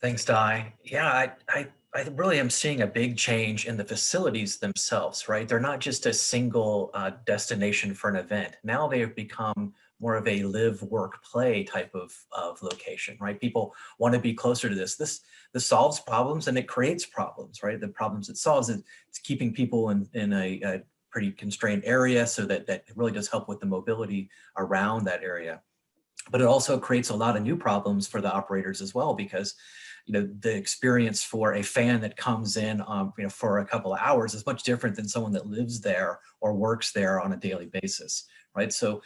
Thanks, Di. Yeah, I really am seeing a big change in the facilities themselves, right? They're not just a single destination for an event. Now they have become more of a live, work, play type of location, right? People want to be closer to this. This solves problems and it creates problems, right? The problems it solves is it's keeping people in a pretty constrained area, so that it really does help with the mobility around that area. But it also creates a lot of new problems for the operators as well, because the experience for a fan that comes in for a couple of hours is much different than someone that lives there or works there on a daily basis, right? So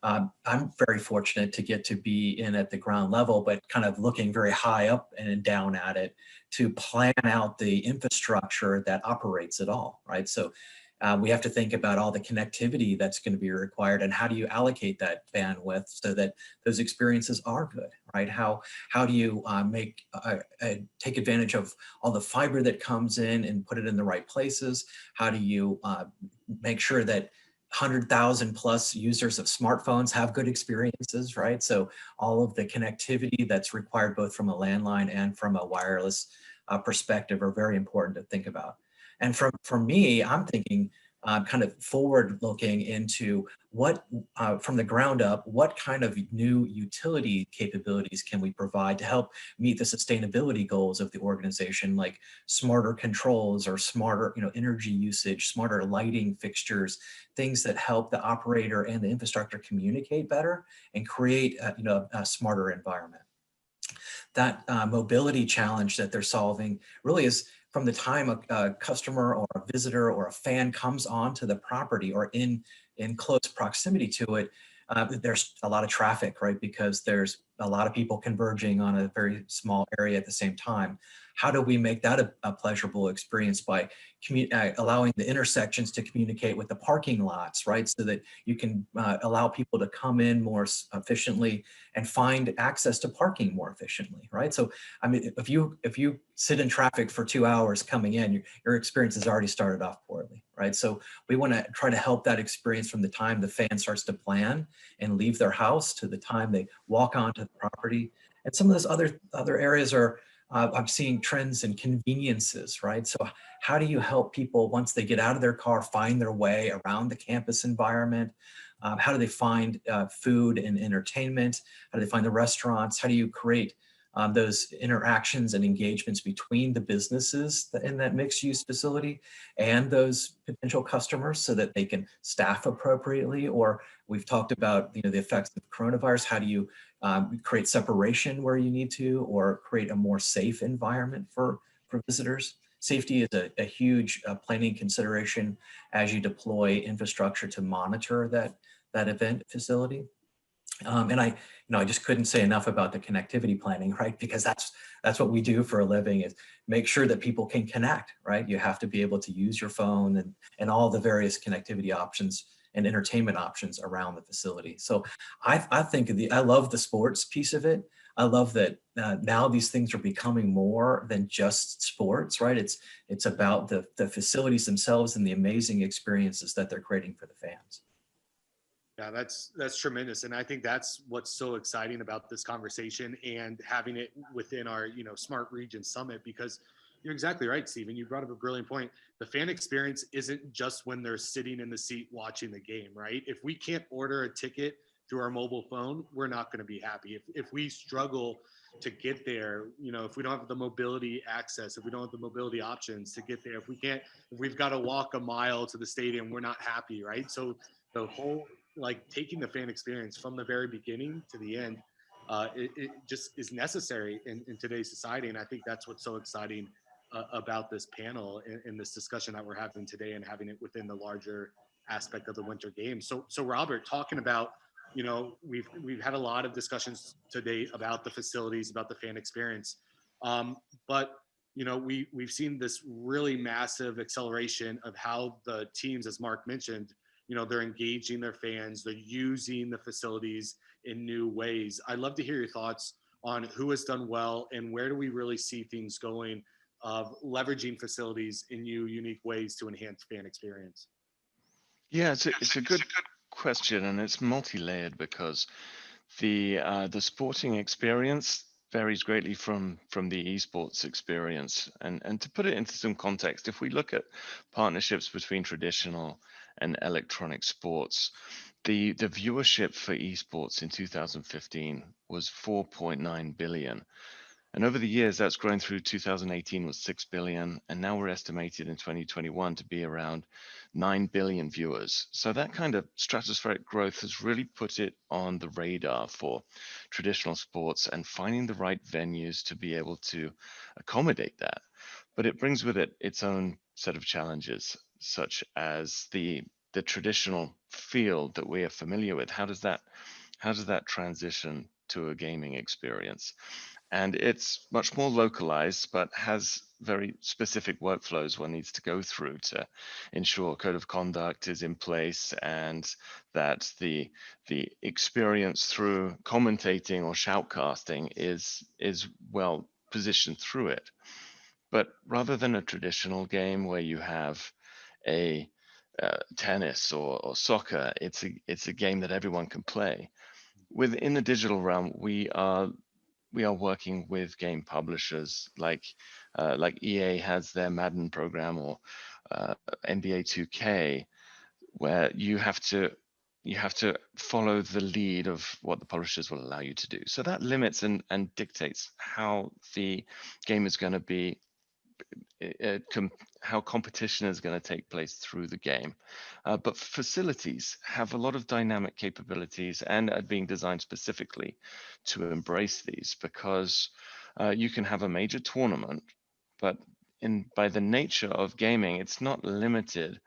I'm very fortunate to get to be in at the ground level, but kind of looking very high up and down at it to plan out the infrastructure that operates it all, right? So we have to think about all the connectivity that's going to be required, and how do you allocate that bandwidth so that those experiences are good, right? How do you take advantage of all the fiber that comes in and put it in the right places? How do you make sure that 100,000 plus users of smartphones have good experiences, right? So all of the connectivity that's required both from a landline and from a wireless perspective are very important to think about. And for me, I'm thinking kind of forward looking into what, from the ground up, what kind of new utility capabilities can we provide to help meet the sustainability goals of the organization, like smarter controls or smarter, energy usage, smarter lighting fixtures, things that help the operator and the infrastructure communicate better and create, a smarter environment. That mobility challenge that they're solving really is from the time a customer or a visitor or a fan comes onto the property or in close proximity to it, there's a lot of traffic, right? Because there's a lot of people converging on a very small area at the same time. How do we make that a pleasurable experience by allowing the intersections to communicate with the parking lots, right? So that you can allow people to come in more efficiently and find access to parking more efficiently, right? So, I mean, if you sit in traffic for 2 hours coming in, your experience has already started off poorly, right? So we want to try to help that experience from the time the fan starts to plan and leave their house to the time they walk onto the property. And some of those other areas are, I'm seeing trends and conveniences, right? So how do you help people once they get out of their car find their way around the campus environment? How do they find food and entertainment? How do they find the restaurants? How do you create those interactions and engagements between the businesses in that mixed use facility and those potential customers so that they can staff appropriately? Or we've talked about the effects of coronavirus. How do you create separation where you need to, or create a more safe environment for visitors? Safety is a huge planning consideration as you deploy infrastructure to monitor that event facility. And I just couldn't say enough about the connectivity planning, right? Because that's what we do for a living, is make sure that people can connect, right? You have to be able to use your phone and all the various connectivity options and entertainment options around the facility. So I think I love the sports piece of it. I love that now these things are becoming more than just sports, right? It's about the facilities themselves and the amazing experiences that they're creating for the fans. Yeah, that's tremendous. And I think that's what's so exciting about this conversation and having it within our, Smart Region Summit, because you're exactly right, Stephen. You brought up a brilliant point. The fan experience isn't just when they're sitting in the seat watching the game, right? If we can't order a ticket through our mobile phone, we're not going to be happy. If we struggle to get there, if we don't have the mobility access, if we don't have the mobility options to get there, if we've got to walk a mile to the stadium, we're not happy, right? So the whole, taking the fan experience from the very beginning to the end, it just is necessary in today's society. And I think that's what's so exciting about this panel and this discussion that we're having today, and having it within the larger aspect of the Winter Games. So Robert, talking about, we've had a lot of discussions today about the facilities, about the fan experience, but we've seen this really massive acceleration of how the teams, as Mark mentioned, they're engaging their fans, they're using the facilities in new ways. I'd love to hear your thoughts on who has done well and where do we really see things going of leveraging facilities in new, unique ways to enhance fan experience. Yeah, it's a good question, and it's multi-layered, because the sporting experience varies greatly from the esports experience. And to put it into some context, if we look at partnerships between traditional and electronic sports, the viewership for esports in 2015 was 4.9 billion. And over the years, that's grown through 2018 was 6 billion. And now we're estimated in 2021 to be around 9 billion viewers. So that kind of stratospheric growth has really put it on the radar for traditional sports and finding the right venues to be able to accommodate that. But it brings with it its own set of challenges, such as the traditional field that we are familiar with. How does that transition to a gaming experience? And it's much more localized, but has very specific workflows one needs to go through to ensure code of conduct is in place, and that the experience through commentating or shoutcasting is well positioned through it. But rather than a traditional game where you have a tennis or soccer. It's a game that everyone can play. Within the digital realm, we are working with game publishers like EA has their Madden program, or NBA 2K, where you have to follow the lead of what the publishers will allow you to do. So that limits and dictates how the game is going to be, how competition is going to take place through the game. But facilities have a lot of dynamic capabilities and are being designed specifically to embrace these, because you can have a major tournament, but by the nature of gaming, it's not limited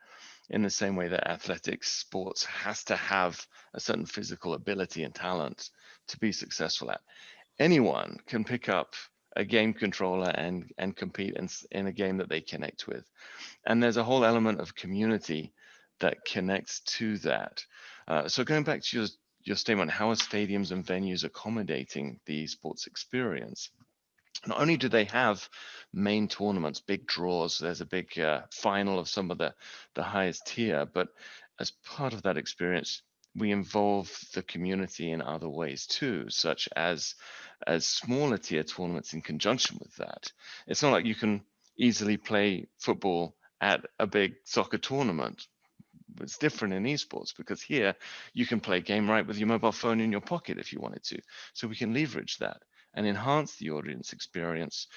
in the same way that athletics sports has to have a certain physical ability and talent to be successful at. Anyone can pick up a game controller and compete in a game that they connect with. And there's a whole element of community that connects to that. So going back to your statement, how are stadiums and venues accommodating the sports experience? Not only do they have main tournaments, big draws, there's a big final of some of the highest tier, but as part of that experience, we involve the community in other ways too, such as smaller tier tournaments in conjunction with that. It's not like you can easily play football at a big soccer tournament. It's different in esports, because here you can play game right with your mobile phone in your pocket if you wanted to. So we can leverage that and enhance the audience experience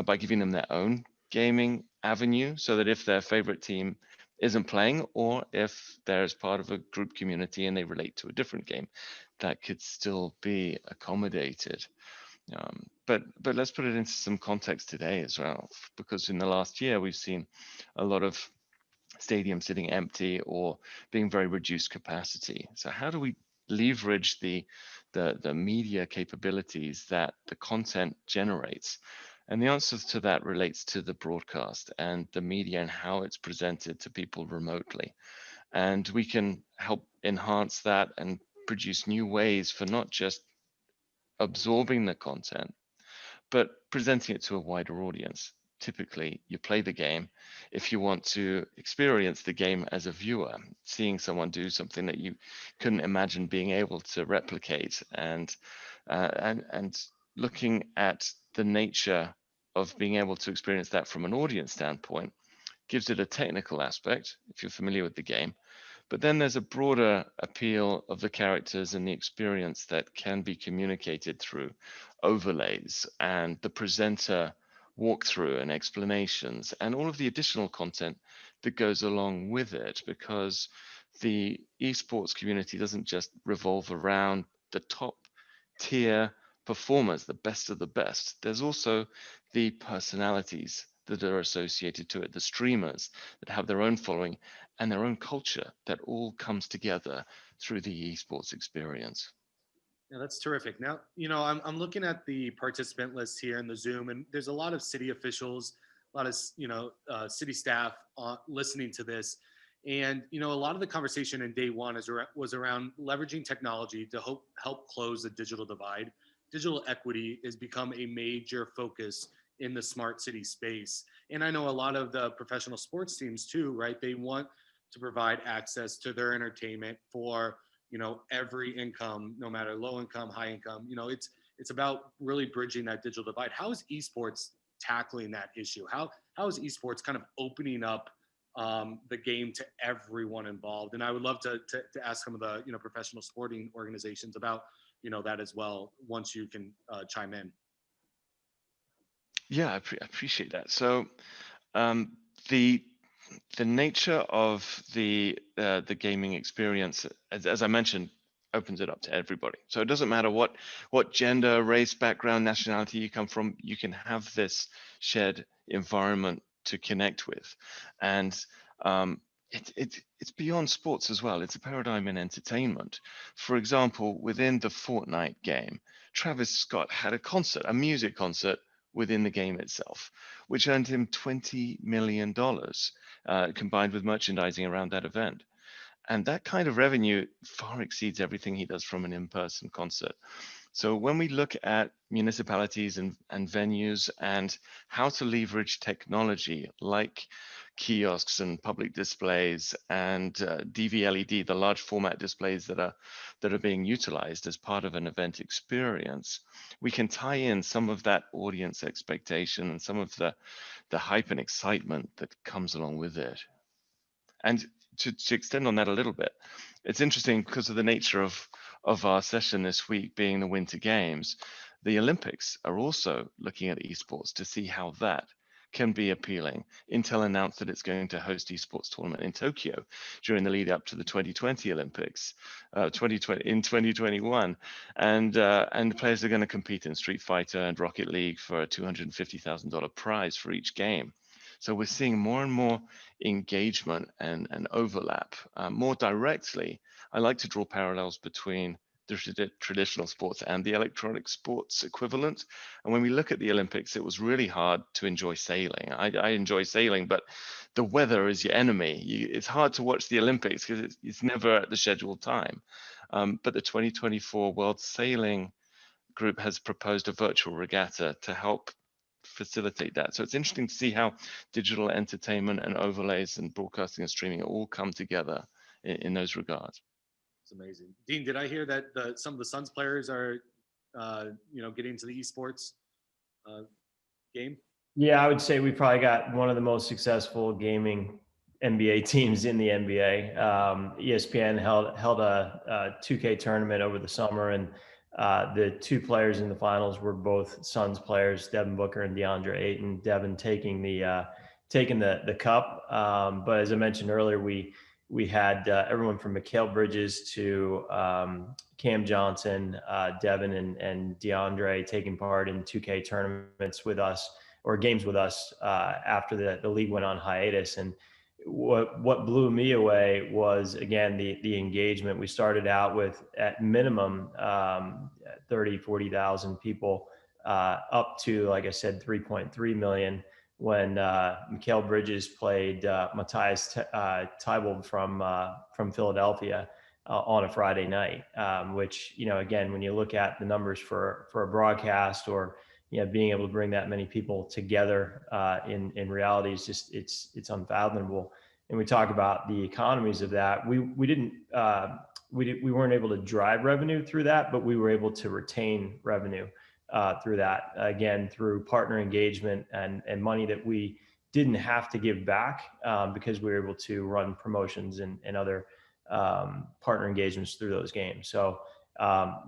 by giving them their own gaming avenue, so that if their favorite team isn't playing, or if they're as part of a group community and they relate to a different game, that could still be accommodated. But let's put it into some context today as well, because in the last year we've seen a lot of stadiums sitting empty or being very reduced capacity. So how do we leverage the media capabilities that the content generates? And the answer to that relates to the broadcast and the media and how it's presented to people remotely. And we can help enhance that and produce new ways for not just absorbing the content, but presenting it to a wider audience. Typically, you play the game if you want to experience the game as a viewer, seeing someone do something that you couldn't imagine being able to replicate, and looking at the nature of being able to experience that from an audience standpoint gives it a technical aspect if you're familiar with the game. But then there's a broader appeal of the characters and the experience that can be communicated through overlays and the presenter walkthrough and explanations and all of the additional content that goes along with it, because the esports community doesn't just revolve around the top tier performers, the best of the best. There's also the personalities that are associated to it, the streamers that have their own following and their own culture that all comes together through the esports experience. Yeah, that's terrific. Now, I'm looking at the participant list here in the Zoom, and there's a lot of city officials, a lot of, city staff listening to this. And, a lot of the conversation in day one was around leveraging technology to help close the digital divide. Digital equity has become a major focus in the smart city space. And I know a lot of the professional sports teams too, right? They want to provide access to their entertainment for, every income, no matter low income, high income. It's about really bridging that digital divide. How is esports tackling that issue? How is esports kind of opening up the game to everyone involved? And I would love to ask some of the professional sporting organizations about that as well, once you can chime in. Yeah, I appreciate that. So the nature of the gaming experience, as I mentioned, opens it up to everybody. So it doesn't matter what gender, race, background, nationality you come from, you can have this shared environment to connect with. And it's beyond sports as well. It's a paradigm in entertainment. For example, within the Fortnite game, Travis Scott had a music concert within the game itself, which earned him $20 million combined with merchandising around that event. And that kind of revenue far exceeds everything he does from an in-person concert. So when we look at municipalities and venues and how to leverage technology like kiosks and public displays and DVLED, the large format displays that are being utilized as part of an event experience, we can tie in some of that audience expectation and some of the hype and excitement that comes along with it. And to extend on that a little bit, it's interesting because of the nature of our session this week being the Winter Games. The Olympics are also looking at esports to see how that can be appealing. Intel announced that it's going to host esports tournament in Tokyo during the lead up to the 2020 Olympics, in 2021, and players are going to compete in Street Fighter and Rocket League for a $250,000 prize for each game. So we're seeing more and more engagement and overlap. More directly, I like to draw parallels between the traditional sports and the electronic sports equivalent. And when we look at the Olympics, it was really hard to enjoy sailing. I enjoy sailing, but the weather is your enemy. It's hard to watch the Olympics because it's never at the scheduled time. But the 2024 World Sailing Group has proposed a virtual regatta to help facilitate that. So it's interesting to see how digital entertainment and overlays and broadcasting and streaming all come together in those regards. It's amazing. Dean, did I hear that some of the Suns players are, getting into the esports game? Yeah, I would say we probably got one of the most successful gaming NBA teams in the NBA. ESPN held a 2K tournament over the summer, and the two players in the finals were both Suns players, Devin Booker and DeAndre Ayton. Devin taking the cup, but as I mentioned earlier, we had everyone from Mikal Bridges to Cam Johnson, Devin and DeAndre taking part in 2K tournaments with us, or games with us, after the league went on hiatus. And what blew me away was, again, the engagement. We started out with, at minimum, 40,000 people, up to, like I said, 3.3 million when Mikal Bridges played Mathews Tybalt from Philadelphia on a Friday night, which, again, when you look at the numbers for a broadcast, or being able to bring that many people together in reality is just it's unfathomable. And we talk about the economies of that. We weren't able to drive revenue through that, but we were able to retain revenue through that, again, through partner engagement and money that we didn't have to give back, because we were able to run promotions and other partner engagements through those games. So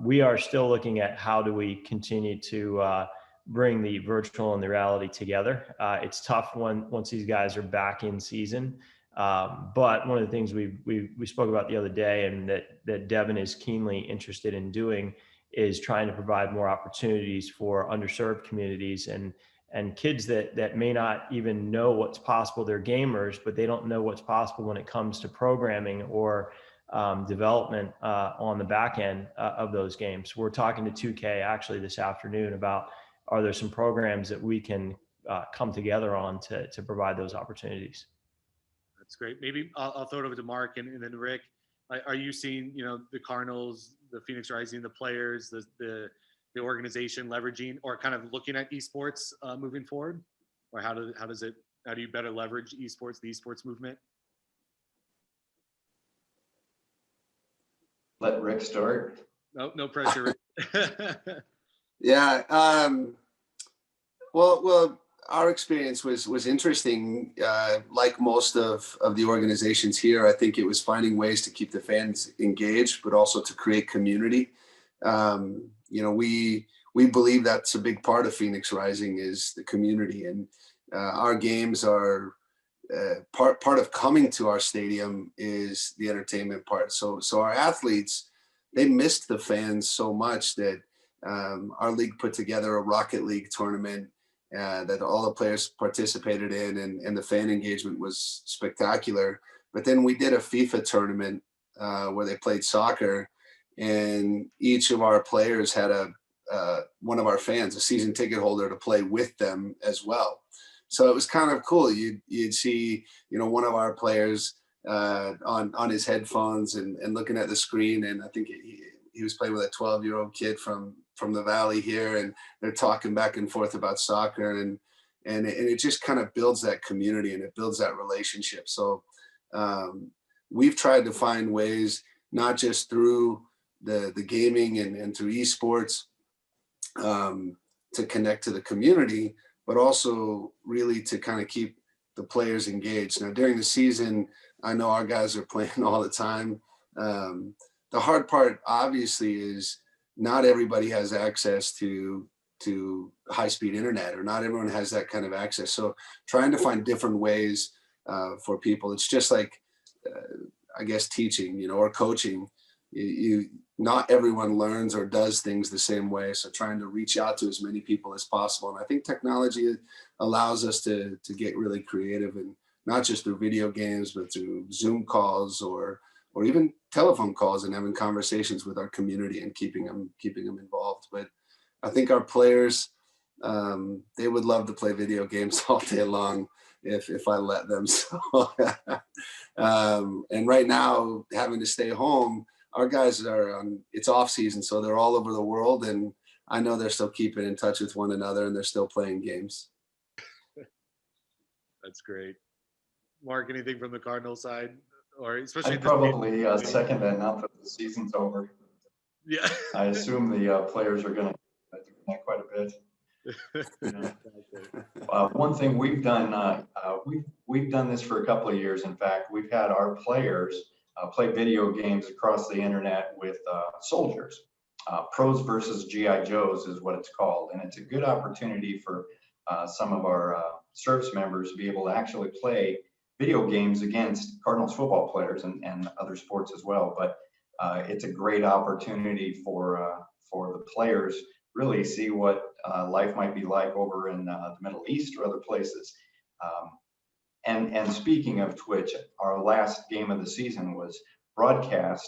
we are still looking at how do we continue to bring the virtual and the reality together. It's tough once these guys are back in season. But one of the things we spoke about the other day, and that Devin is keenly interested in doing, is trying to provide more opportunities for underserved communities and kids that may not even know what's possible. They're gamers, but they don't know what's possible when it comes to programming or development on the back end of those games. We're talking to 2K actually this afternoon about, are there some programs that we can come together on to provide those opportunities? That's great. Maybe I'll throw it over to Mark and then Rick. Are you seeing, the Cardinals, the Phoenix Rising, the players, the organization leveraging or kind of looking at esports moving forward? Or how do you better leverage esports, the esports movement? Let Rick start. No pressure. Yeah. Well, our experience was interesting. Like most of the organizations here, I think it was finding ways to keep the fans engaged, but also to create community. We believe that's a big part of Phoenix Rising, is the community, and our games are part of coming to our stadium is the entertainment part. So our athletes, they missed the fans so much that our league put together a Rocket League tournament that all the players participated in, and the fan engagement was spectacular. But then we did a FIFA tournament where they played soccer, and each of our players had one of our fans, a season ticket holder, to play with them as well. So it was kind of cool. You'd see, one of our players on his headphones and looking at the screen, and I think he was playing with a 12-year-old kid from the Valley here, and they're talking back and forth about soccer, and it just kind of builds that community and it builds that relationship. So we've tried to find ways, not just through the gaming and through esports, to connect to the community, but also really to kind of keep the players engaged. Now, during the season, I know our guys are playing all the time. The hard part, obviously, is not everybody has access to high-speed internet, or not everyone has that kind of access. So trying to find different ways for people. It's just like, I guess, teaching, or coaching. Not everyone learns or does things the same way. So trying to reach out to as many people as possible. And I think technology allows us to get really creative, and not just through video games, but through Zoom calls or even telephone calls, and having conversations with our community and keeping them involved. But I think our players, they would love to play video games all day long if I let them. So, and right now, having to stay home, our guys are it's off season, so they're all over the world, and I know they're still keeping in touch with one another, and they're still playing games. That's great. Mark, anything from the Cardinals side, or especially? I'd probably second that. Now that the season's over, yeah, I assume the players are going to do that quite a bit. One thing we've done, we've done this for a couple of years. In fact, we've had our players play video games across the internet with soldiers. Pros versus GI Joes is what it's called, and it's a good opportunity for some of our service members to be able to actually play video games against Cardinals football players and other sports as well. But it's a great opportunity for the players really see what life might be like over in the Middle East or other places. And speaking of Twitch, our last game of the season was broadcast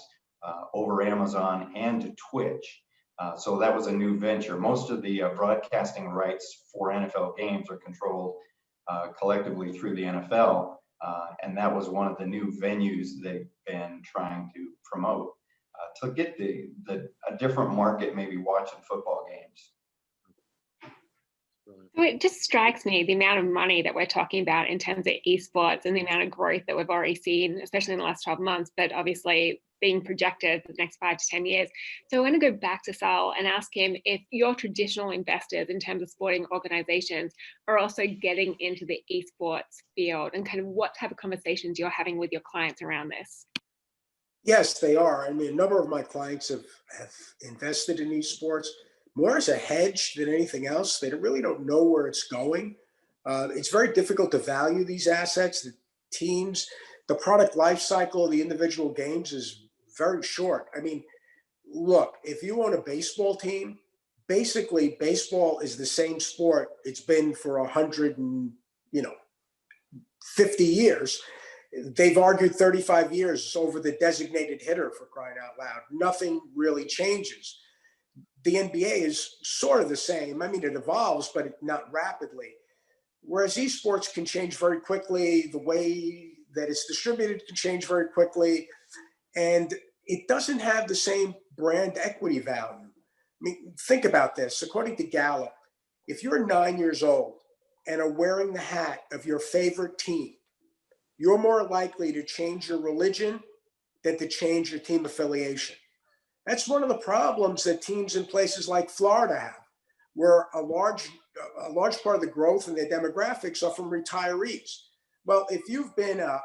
over Amazon and Twitch. So that was a new venture. Most of the broadcasting rights for NFL games are controlled collectively through the NFL. And that was one of the new venues they've been trying to promote to get a different market, maybe watching football games. So it just strikes me the amount of money that we're talking about in terms of esports and the amount of growth that we've already seen, especially in the last 12 months, but obviously being projected for the next 5 to 10 years. So I want to go back to Sal and ask him if your traditional investors in terms of sporting organizations are also getting into the esports field, and kind of what type of conversations you're having with your clients around this. Yes, they are. I mean, a number of my clients have invested in esports more as a hedge than anything else. They really don't know where it's going. It's very difficult to value these assets, the teams. The product life cycle of the individual games is very short. I mean, look, if you own a baseball team, basically baseball is the same sport it's been for 150 years. They've argued 35 years over the designated hitter, for crying out loud. Nothing really changes. The NBA is sort of the same. I mean, it evolves, but not rapidly. Whereas esports can change very quickly. The way that it's distributed can change very quickly. And it doesn't have the same brand equity value. I mean, think about this. According to Gallup, if you're 9 years old and are wearing the hat of your favorite team, you're more likely to change your religion than to change your team affiliation. That's one of the problems that teams in places like Florida have, where a large part of the growth in their demographics are from retirees. Well, if you've been a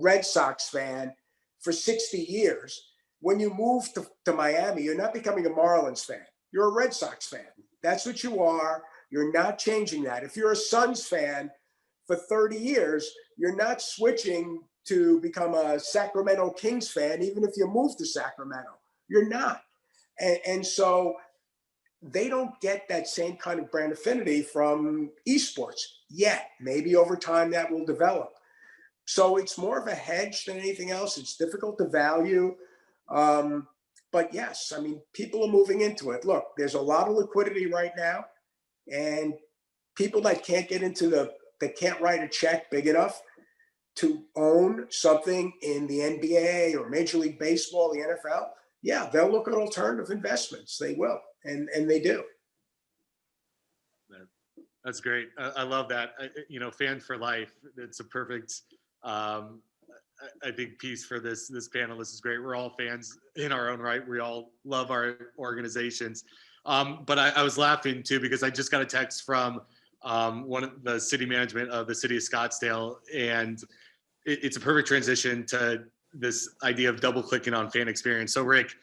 Red Sox fan for 60 years, when you move to Miami, you're not becoming a Marlins fan. You're a Red Sox fan. That's what you are. You're not changing that. If you're a Suns fan for 30 years, you're not switching to become a Sacramento Kings fan, even if you move to Sacramento. You're not. And so they don't get that same kind of brand affinity from esports yet. Maybe over time that will develop. So it's more of a hedge than anything else. It's difficult to value. But yes, I mean, people are moving into it. Look, there's a lot of liquidity right now, and people that can't get into that can't write a check big enough to own something in the NBA or Major League Baseball, the NFL, yeah, they'll look at alternative investments. They will, and they do. That's great. I love that. Fan for life. It's a perfect, I think, piece for this panel. This is great. We're all fans in our own right. We all love our organizations. But I was laughing too because I just got a text from one of the city management of the city of Scottsdale, and it's a perfect transition to this idea of double clicking on fan experience. So Rick,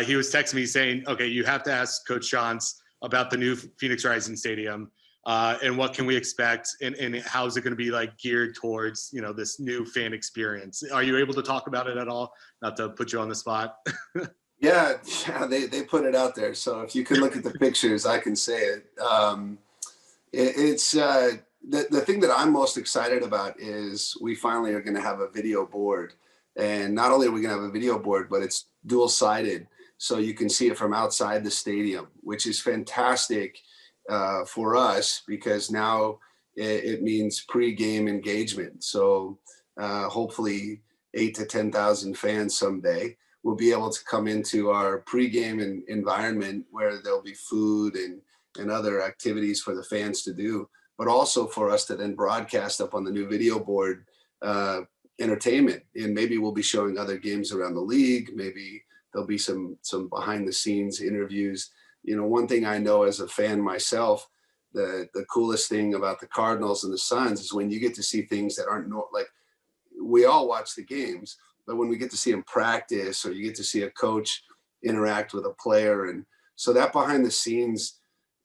he was texting me saying, okay, you have to ask Coach Schantz about the new Phoenix Rising Stadium. And what can we expect, and how is it going to be like geared towards, this new fan experience? Are you able to talk about it at all? Not to put you on the spot. Yeah, they put it out there. So if you can look at the pictures, I can say it. It's the thing that I'm most excited about is we finally are going to have a video board. And not only are we going to have a video board, but it's dual-sided. So you can see it from outside the stadium, which is fantastic for us, because now it means pre-game engagement. So hopefully 8,000 to 10,000 fans someday will be able to come into our pre-game environment where there'll be food and other activities for the fans to do, but also for us to then broadcast up on the new video board entertainment. And maybe we'll be showing other games around the league. Maybe there'll be some behind the scenes interviews. One thing I know as a fan myself, the coolest thing about the Cardinals and the Suns is when you get to see things that aren't like, we all watch the games, but when we get to see them practice, or you get to see a coach interact with a player. And so that behind the scenes,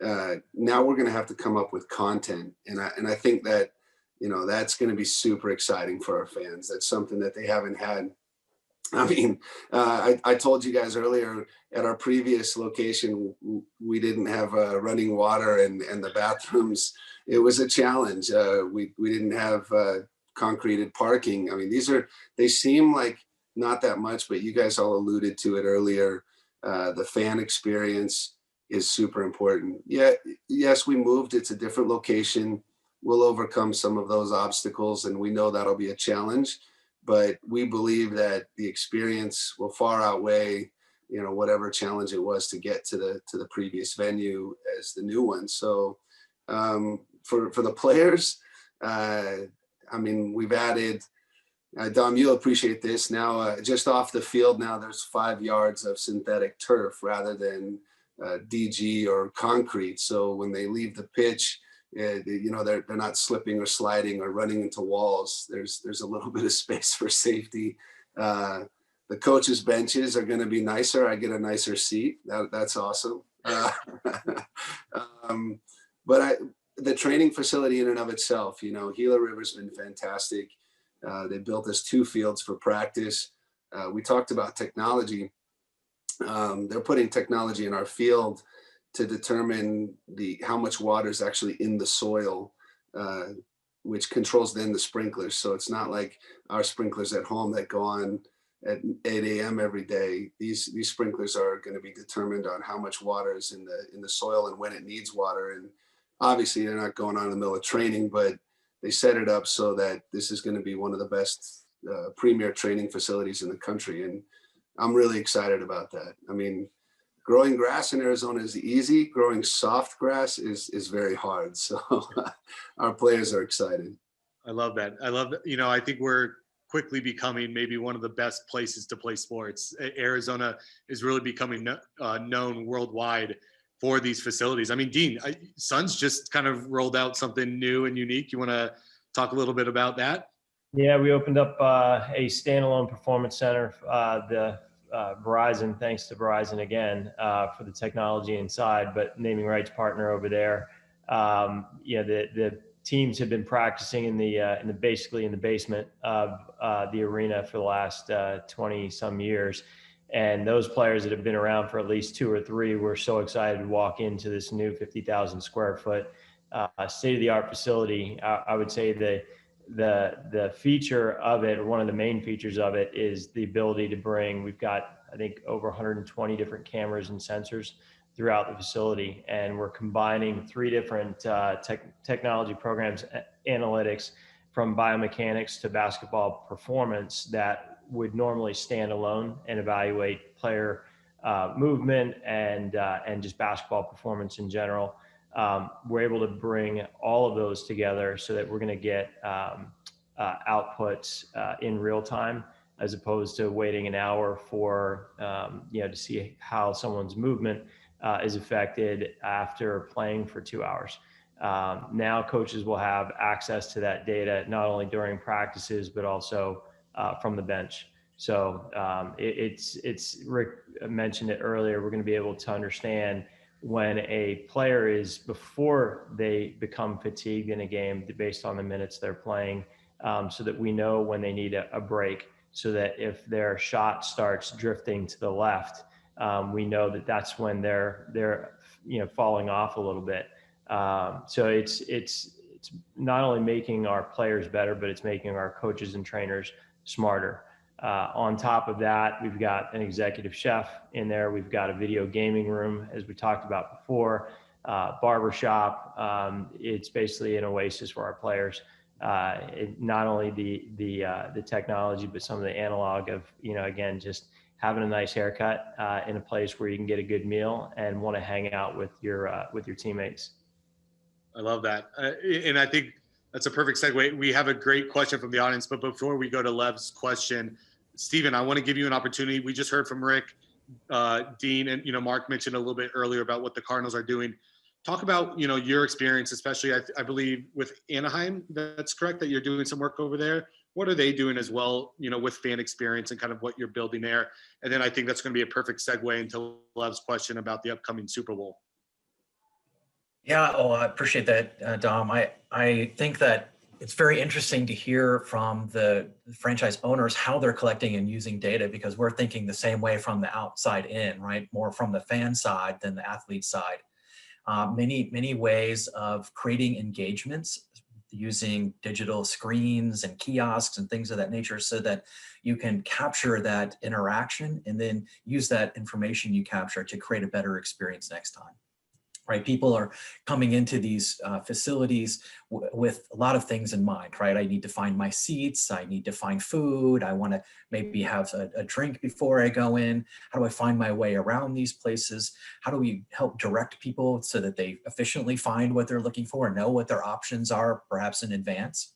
now we're going to have to come up with content. And I think that, that's going to be super exciting for our fans. That's something that they haven't had. I mean, I told you guys earlier, at our previous location, we didn't have running water and the bathrooms. It was a challenge. We didn't have concreted parking. I mean, they seem like not that much, but you guys all alluded to it earlier. The fan experience is super important. Yeah, yes, we moved. It's a different location. We'll overcome some of those obstacles, and we know that'll be a challenge. But we believe that the experience will far outweigh, whatever challenge it was to get to the previous venue as the new one. So for the players, we've added, Dom, you'll appreciate this now, just off the field now, there's 5 yards of synthetic turf rather than DG or concrete. So when they leave the pitch, they're not slipping or sliding or running into walls. There's a little bit of space for safety. The coaches' benches are going to be nicer. I get a nicer seat. That's awesome. But the training facility in and of itself, Gila River's been fantastic. They built us 2 fields for practice. We talked about technology. They're putting technology in our field to determine how much water is actually in the soil, which controls then the sprinklers. So it's not like our sprinklers at home that go on at 8 a.m. every day. These sprinklers are going to be determined on how much water is in the soil and when it needs water. And obviously they're not going on in the middle of training, but they set it up so that this is going to be one of the best premier training facilities in the country. And I'm really excited about that. I mean, growing grass in Arizona is easy. Growing soft grass is very hard. So our players are excited. I love that. I think we're quickly becoming maybe one of the best places to play sports. Arizona is really becoming known worldwide for these facilities. I mean, Dean, Suns just kind of rolled out something new and unique. You want to talk a little bit about that? Yeah, we opened up a standalone performance center. Verizon, thanks to Verizon again for the technology inside, but naming rights partner over there. The teams have been practicing in the basically in the basement of the arena for the last 20 some years. And those players that have been around for at least 2 or 3 were so excited to walk into this new 50,000 square foot state-of-the-art facility. I would say the feature of it, or one of the main features of it, is the ability to bring, we've got, I think, over 120 different cameras and sensors throughout the facility. And we're combining 3 different technology programs, analytics, from biomechanics to basketball performance, that would normally stand alone and evaluate player movement and just basketball performance in general. We're able to bring all of those together so that we're going to get outputs in real time, as opposed to waiting an hour for to see how someone's movement is affected after playing for 2 hours. Now coaches will have access to that data not only during practices but also from the bench. So it's Rick mentioned it earlier. We're going to be able to understand when a player is, before they become fatigued in a game based on the minutes they're playing, so that we know when they need a break, so that if their shot starts drifting to the left, we know that that's when they're falling off a little bit. So it's not only making our players better, but it's making our coaches and trainers smarter. On top of that, we've got an executive chef in there. We've got a video gaming room, as we talked about before, barbershop. It's basically an oasis for our players. Not only the technology, but some of the analog of, again, just having a nice haircut in a place where you can get a good meal and want to hang out with your teammates. I love that. And I think that's a perfect segue. We have a great question from the audience, but before we go to Lev's question, Stephen, I want to give you an opportunity. We just heard from Rick, Dean, and Mark mentioned a little bit earlier about what the Cardinals are doing. Talk about your experience, especially I believe with Anaheim. That's correct, that you're doing some work over there. What are they doing as well, with fan experience and kind of what you're building there? And then I think that's going to be a perfect segue into Lev's question about the upcoming Super Bowl. Yeah, I appreciate that, Dom. I think that it's very interesting to hear from the franchise owners how they're collecting and using data, because we're thinking the same way from the outside in, right? More from the fan side than the athlete side. Many ways of creating engagements using digital screens and kiosks and things of that nature, so that you can capture that interaction and then use that information you capture to create a better experience next time. Right, people are coming into these facilities with a lot of things in mind, right? I need to find my seats, I need to find food, I want to maybe have a drink before I go in. How do I find my way around these places? How do we help direct people so that they efficiently find what they're looking for and know what their options are, perhaps in advance?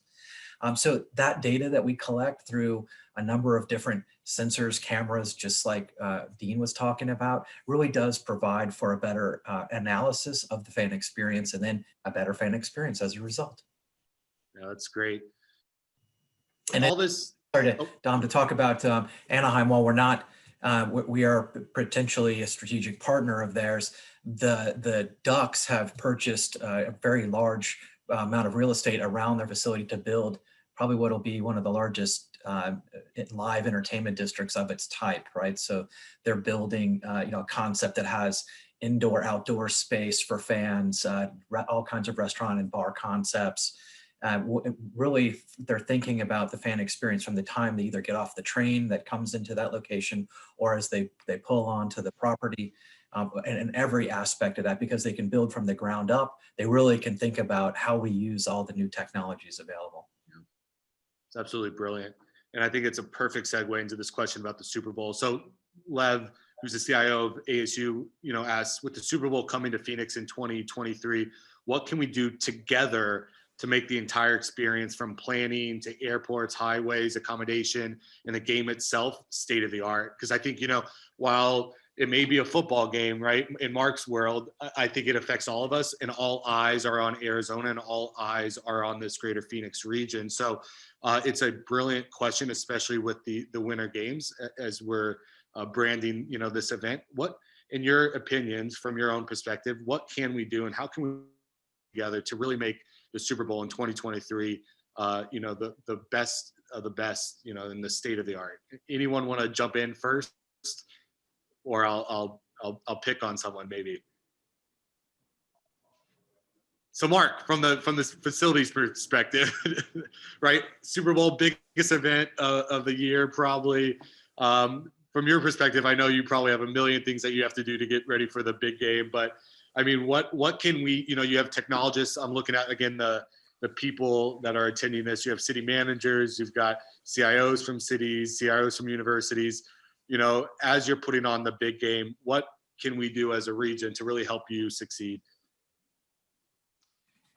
So that data that we collect through a number of different sensors, cameras, just like Dean was talking about, really does provide for a better analysis of the fan experience, and then a better fan experience as a result. Yeah, that's great. And all this, Dom, to talk about Anaheim, while we're not, we are potentially a strategic partner of theirs, the Ducks have purchased a very large amount of real estate around their facility to build probably what will be one of the largest live entertainment districts of its type, right? So they're building, a concept that has indoor, outdoor space for fans, all kinds of restaurant and bar concepts. Really, they're thinking about the fan experience from the time they either get off the train that comes into that location, or as they pull onto the property. And every aspect of that, because they can build from the ground up, they really can think about how we use all the new technologies available. Yeah. It's absolutely brilliant. And I think it's a perfect segue into this question about the Super Bowl. So Lev, who's the CIO of ASU, asks, with the Super Bowl coming to Phoenix in 2023, what can we do together to make the entire experience, from planning to airports, highways, accommodation, and the game itself, state of the art? Because I think, while it may be a football game, right? In Mark's world, I think it affects all of us, and all eyes are on Arizona, and all eyes are on this greater Phoenix region. So it's a brilliant question, especially with the Winter Games, as we're branding, this event. What, in your opinions, from your own perspective, what can we do, and how can we work together to really make the Super Bowl in 2023, the best of the best, in the state of the art? Anyone want to jump in first? Or I'll pick on someone maybe. So Mark, from the facilities perspective, right? Super Bowl, biggest event of the year, probably. From your perspective, I know you probably have a million things that you have to do to get ready for the big game. But I mean, what can we? You have technologists. I'm looking at, again, the people that are attending this. You have city managers. You've got CIOs from cities, CIOs from universities. as you're putting on the big game, what can we do as a region to really help you succeed?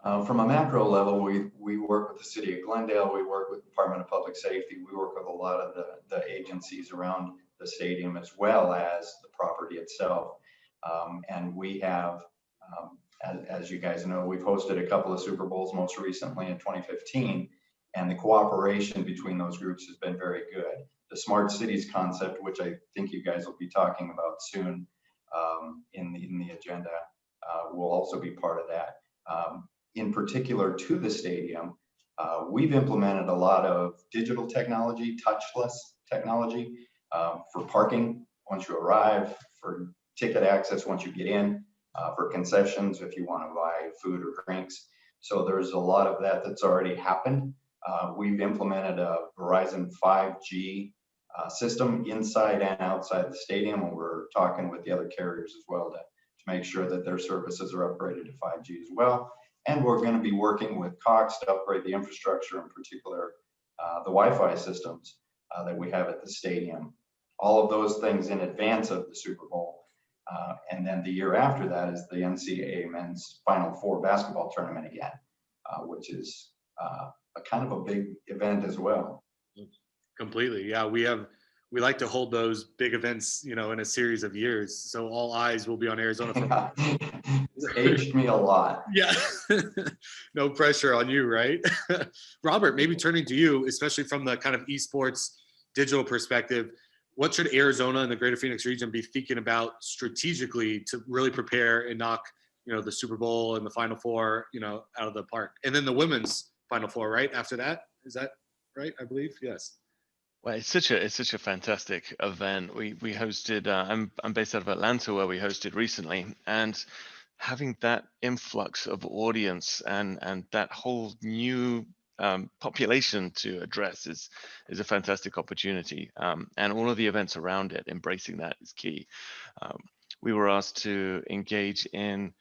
From a macro level, we work with the city of Glendale, we work with the Department of Public Safety, we work with a lot of the agencies around the stadium as well as the property itself. And we have, as you guys know, we've hosted a couple of Super Bowls, most recently in 2015, and the cooperation between those groups has been very good. The smart cities concept, which I think you guys will be talking about soon in the agenda, will also be part of that. In particular to the stadium, we've implemented a lot of digital technology, touchless technology for parking once you arrive, for ticket access once you get in, for concessions if you want to buy food or drinks. So there's a lot of that that's already happened. We've implemented a Verizon 5G system inside and outside the stadium, and we're talking with the other carriers as well to make sure that their services are upgraded to 5G as well. And we're going to be working with Cox to upgrade the infrastructure, in particular the Wi-Fi systems that we have at the stadium. All of those things in advance of the Super Bowl. And then the year after that is the NCAA Men's Final Four basketball tournament again, which is a kind of a big event as well. Completely. Yeah, we like to hold those big events, in a series of years. So all eyes will be on Arizona. It's aged me a lot. Yeah. No pressure on you, right? Robert, maybe turning to you, especially from the kind of esports digital perspective, what should Arizona and the greater Phoenix region be thinking about strategically to really prepare and knock, the Super Bowl and the Final Four, out of the park? And then the women's Final Four, right? After that, is that right? I believe, yes. Well, it's such a fantastic event. We hosted. I'm based out of Atlanta, where we hosted recently, and having that influx of audience and that whole new population to address is a fantastic opportunity. And all of the events around it, embracing that is key. We were asked to engage in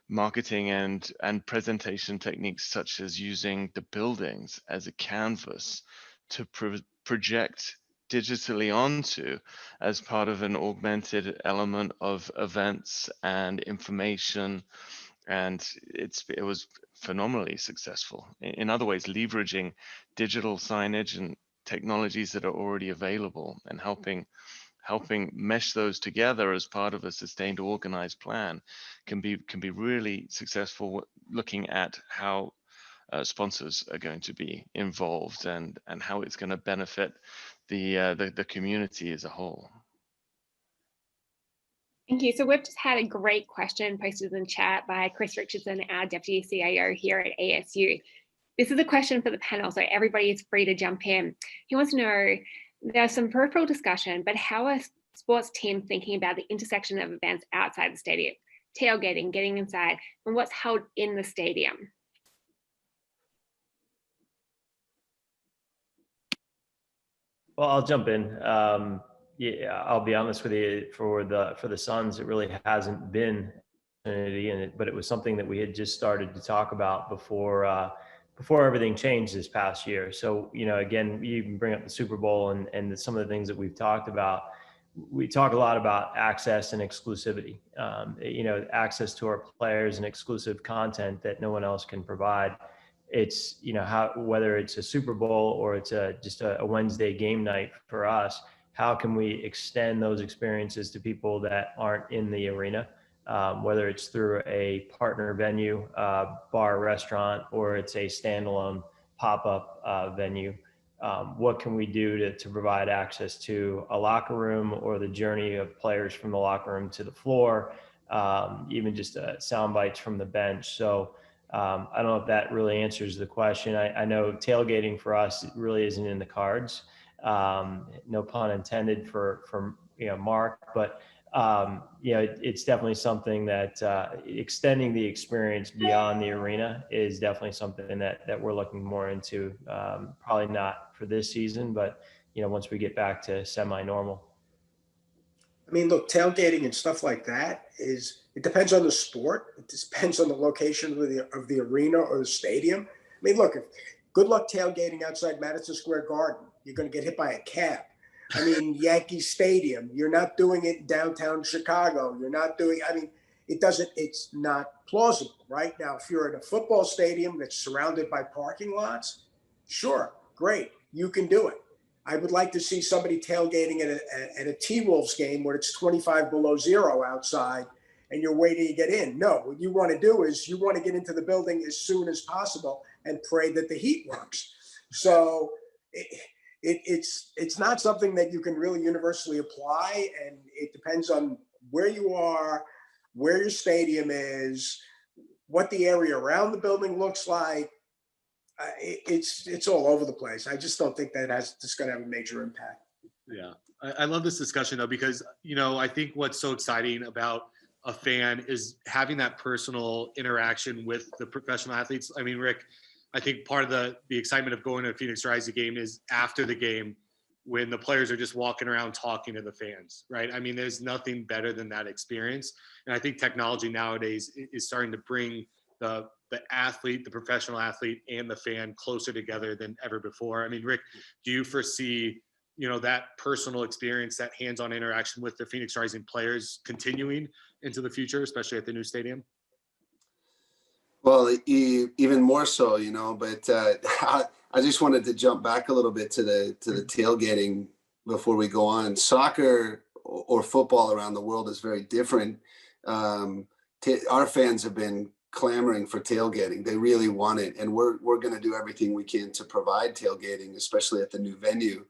marketing and presentation techniques, such as using the buildings as a canvas to project digitally onto as part of an augmented element of events and information. And it was phenomenally successful. In other ways, leveraging digital signage and technologies that are already available and helping mesh those together as part of a sustained organized plan can be really successful, looking at how sponsors are going to be involved and how it's going to benefit the community as a whole. Thank you. So we've just had a great question posted in the chat by Chris Richardson, our Deputy CIO here at ASU. This is a question for the panel, so everybody is free to jump in. He wants to know, there's some peripheral discussion, but how are sports teams thinking about the intersection of events outside the stadium, tailgating, getting inside, and what's held in the stadium? Well, I'll jump in. Yeah, I'll be honest with you. For the Suns, it really hasn't been an opportunity in it, but it was something that we had just started to talk about before everything changed this past year. So, again, you can bring up the Super Bowl and some of the things that we've talked about. We talk a lot about access and exclusivity. Access to our players and exclusive content that no one else can provide. It's whether it's a Super Bowl or it's just a Wednesday game night for us, how can we extend those experiences to people that aren't in the arena, whether it's through a partner venue, bar, restaurant, or it's a standalone pop-up venue. What can we do to provide access to a locker room or the journey of players from the locker room to the floor, even just sound bites from the bench. So I don't know if that really answers the question. I know tailgating for us really isn't in the cards. No pun intended for Mark, but it's definitely something that extending the experience beyond the arena is definitely something that we're looking more into. Probably not for this season, but once we get back to semi-normal. I mean, look, tailgating and stuff like that it depends on the sport. It depends on the location of the arena or the stadium. I mean, look, good luck tailgating outside Madison Square Garden. You're going to get hit by a cab. I mean, Yankee Stadium. You're not doing it in downtown Chicago. You're not doing, I mean, it's not plausible, right? Now, if you're in a football stadium that's surrounded by parking lots, sure, great, you can do it. I would like to see somebody tailgating at a T-Wolves game where it's 25 below zero outside and you're waiting to get in. No, what you want to do is you want to get into the building as soon as possible and pray that the heat works. So it's not something that you can really universally apply, and it depends on where you are, where your stadium is, what the area around the building looks like. It's all over the place. I just don't think it's going to have a major impact. Yeah, I love this discussion though, because I think what's so exciting about a fan is having that personal interaction with the professional athletes. I mean, Rick, I think part of the excitement of going to a Phoenix Rising game is after the game when the players are just walking around talking to the fans, right? I mean, there's nothing better than that experience. And I think technology nowadays is starting to bring the athlete, the professional athlete, and the fan closer together than ever before. I mean, Rick, do you foresee, that personal experience, that hands-on interaction with the Phoenix Rising players continuing into the future, especially at the new stadium? Well, even more so, but I just wanted to jump back a little bit to the tailgating before we go on. Soccer or football around the world is very different. Our fans have been clamoring for tailgating. They really want it. And we're going to do everything we can to provide tailgating, especially at the new venue.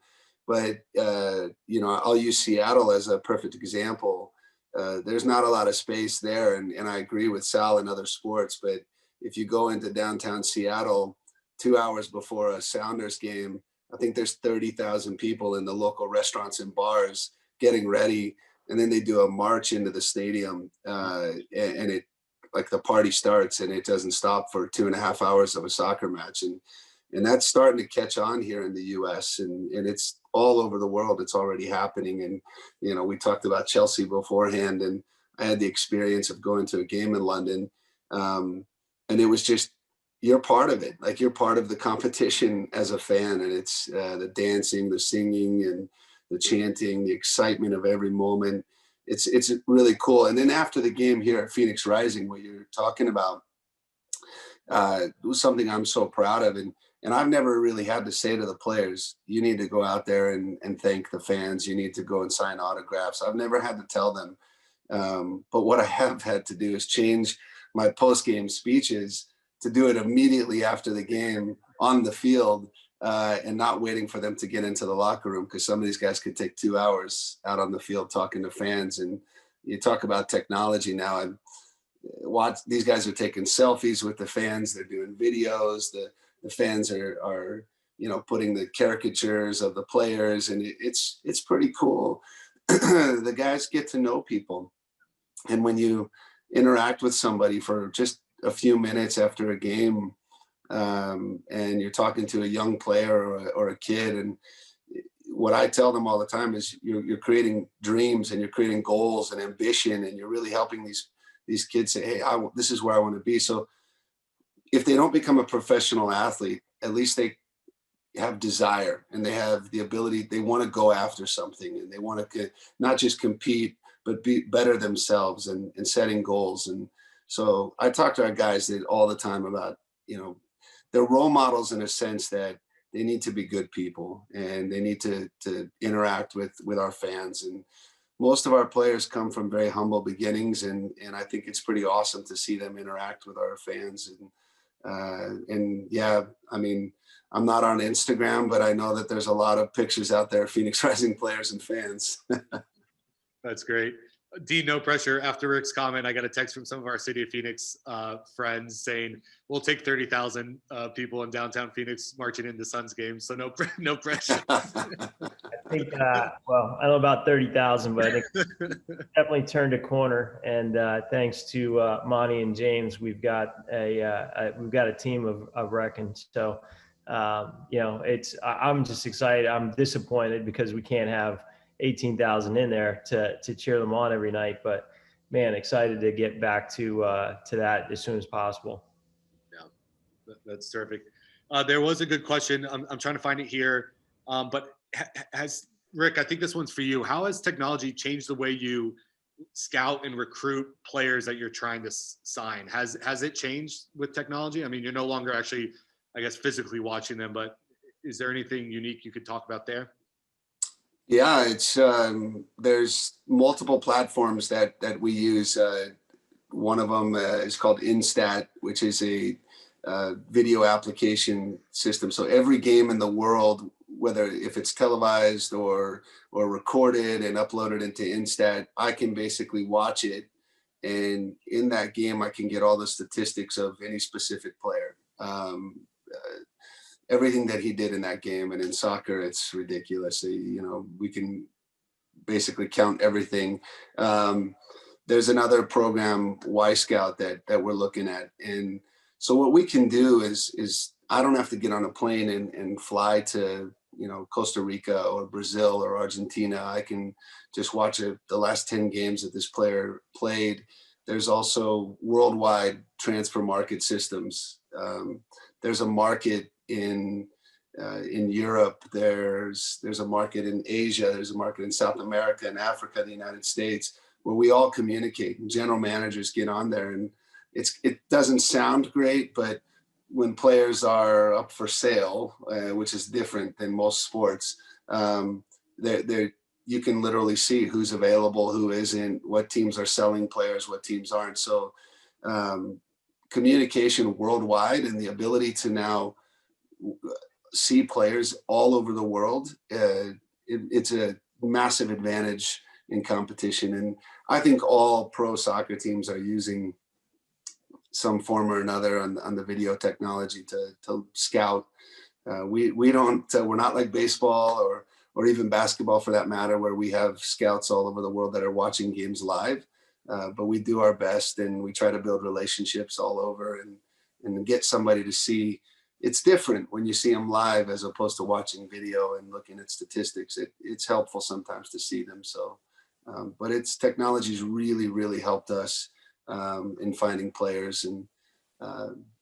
But, I'll use Seattle as a perfect example. There's not a lot of space there. And I agree with Sal in other sports, but if you go into downtown Seattle 2 hours before a Sounders game, I think there's 30,000 people in the local restaurants and bars getting ready. And then they do a march into the stadium and it, like, the party starts and it doesn't stop for 2.5 hours of a soccer match. And that's starting to catch on here in the US and it's all over the world. It's already happening. And, we talked about Chelsea beforehand, and I had the experience of going to a game in London. And it was just, you're part of it. Like, you're part of the competition as a fan, and it's the dancing, the singing, and the chanting, the excitement of every moment. It's really cool. And then after the game here at Phoenix Rising, what you're talking about, was something I'm so proud of. And I've never really had to say to the players, you need to go out there and thank the fans. You need to go and sign autographs. I've never had to tell them. But what I have had to do is change my post-game speeches to do it immediately after the game on the field and not waiting for them to get into the locker room, because some of these guys could take 2 hours out on the field talking to fans. And you talk about technology now. And watch, these guys are taking selfies with the fans. They're doing videos. The fans are putting the caricatures of the players, and it's pretty cool. The guys get to know people. And when you interact with somebody for just a few minutes after a game, and you're talking to a young player or a kid, and what I tell them all the time is you're creating dreams and you're creating goals and ambition, and you're really helping these kids say, hey, this is where I want to be. So if they don't become a professional athlete, at least they have desire and they have the ability, they want to go after something, and they want to not just compete, but be better themselves and setting goals. And so I talk to our guys all the time about, they're role models in a sense that they need to be good people, and they need to interact with our fans. And most of our players come from very humble beginnings, and I think it's pretty awesome to see them interact with our fans. And yeah, I mean, I'm not on Instagram, but I know that there's a lot of pictures out there of Phoenix Rising players and fans. That's great. D, no pressure. After Rick's comment, I got a text from some of our City of Phoenix friends saying we'll take 30,000 people in downtown Phoenix marching into Suns games. So no pressure. I think, well, I don't know about 30,000, but I think definitely turned a corner. And thanks to Monty and James, we've got a team of reckon. So, I'm just excited. I'm disappointed because we can't have 18,000 in there to cheer them on every night, but man, excited to get back to that as soon as possible. Yeah, that's terrific. There was a good question. I'm trying to find it here, but has Rick, I think this one's for you. How has technology changed the way you scout and recruit players that you're trying to sign? Has it changed with technology? I mean, you're no longer actually, I guess, physically watching them, but is there anything unique you could talk about there? Yeah, it's there's multiple platforms that we use. One of them is called Instat, which is a video application system. So every game in the world, whether if it's televised or recorded and uploaded into Instat, I can basically watch it, and in that game, I can get all the statistics of any specific player. Everything that he did in that game, and in soccer, it's ridiculous. You know, we can basically count everything. There's another program, Y Scout, that we're looking at, and so what we can do is I don't have to get on a plane and fly to, you know, Costa Rica or Brazil or Argentina. I can just watch the last 10 games that this player played. There's also worldwide transfer market systems. There's a market in Europe. There's a market in Asia. There's a market in South America and Africa, the United States, where we all communicate. And general managers get on there, and it doesn't sound great, but when players are up for sale, which is different than most sports, you can literally see who's available, who isn't, what teams are selling players, what teams aren't. So communication worldwide and the ability to now see players all over the world, it's a massive advantage in competition. And I think all pro soccer teams are using some form or another on the video technology to scout. We're not like baseball or even basketball for that matter, where we have scouts all over the world that are watching games live. But we do our best, and we try to build relationships all over and get somebody to see. It's different when you see them live as opposed to watching video and looking at statistics. It's helpful sometimes to see them. So, but technology's really, really helped us in finding players, and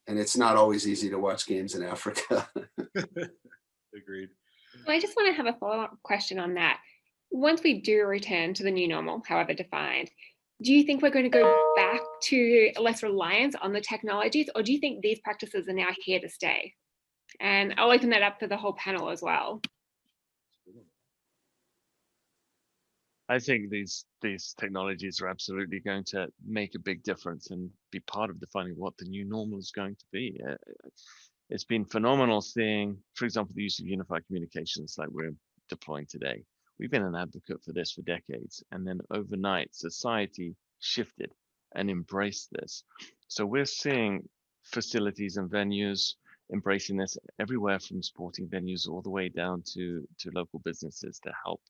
it's not always easy to watch games in Africa. Agreed. I just want to have a follow-up question on that. Once we do return to the new normal, however defined, do you think we're going to go back to less reliance on the technologies, or do you think these practices are now here to stay? And I'll open that up for the whole panel as well. I think these technologies are absolutely going to make a big difference and be part of defining what the new normal is going to be. It's been phenomenal seeing, for example, the use of unified communications like we're deploying today. We've been an advocate for this for decades, and then overnight society shifted and embraced this. So we're seeing facilities and venues embracing this everywhere, from sporting venues all the way down to local businesses, to help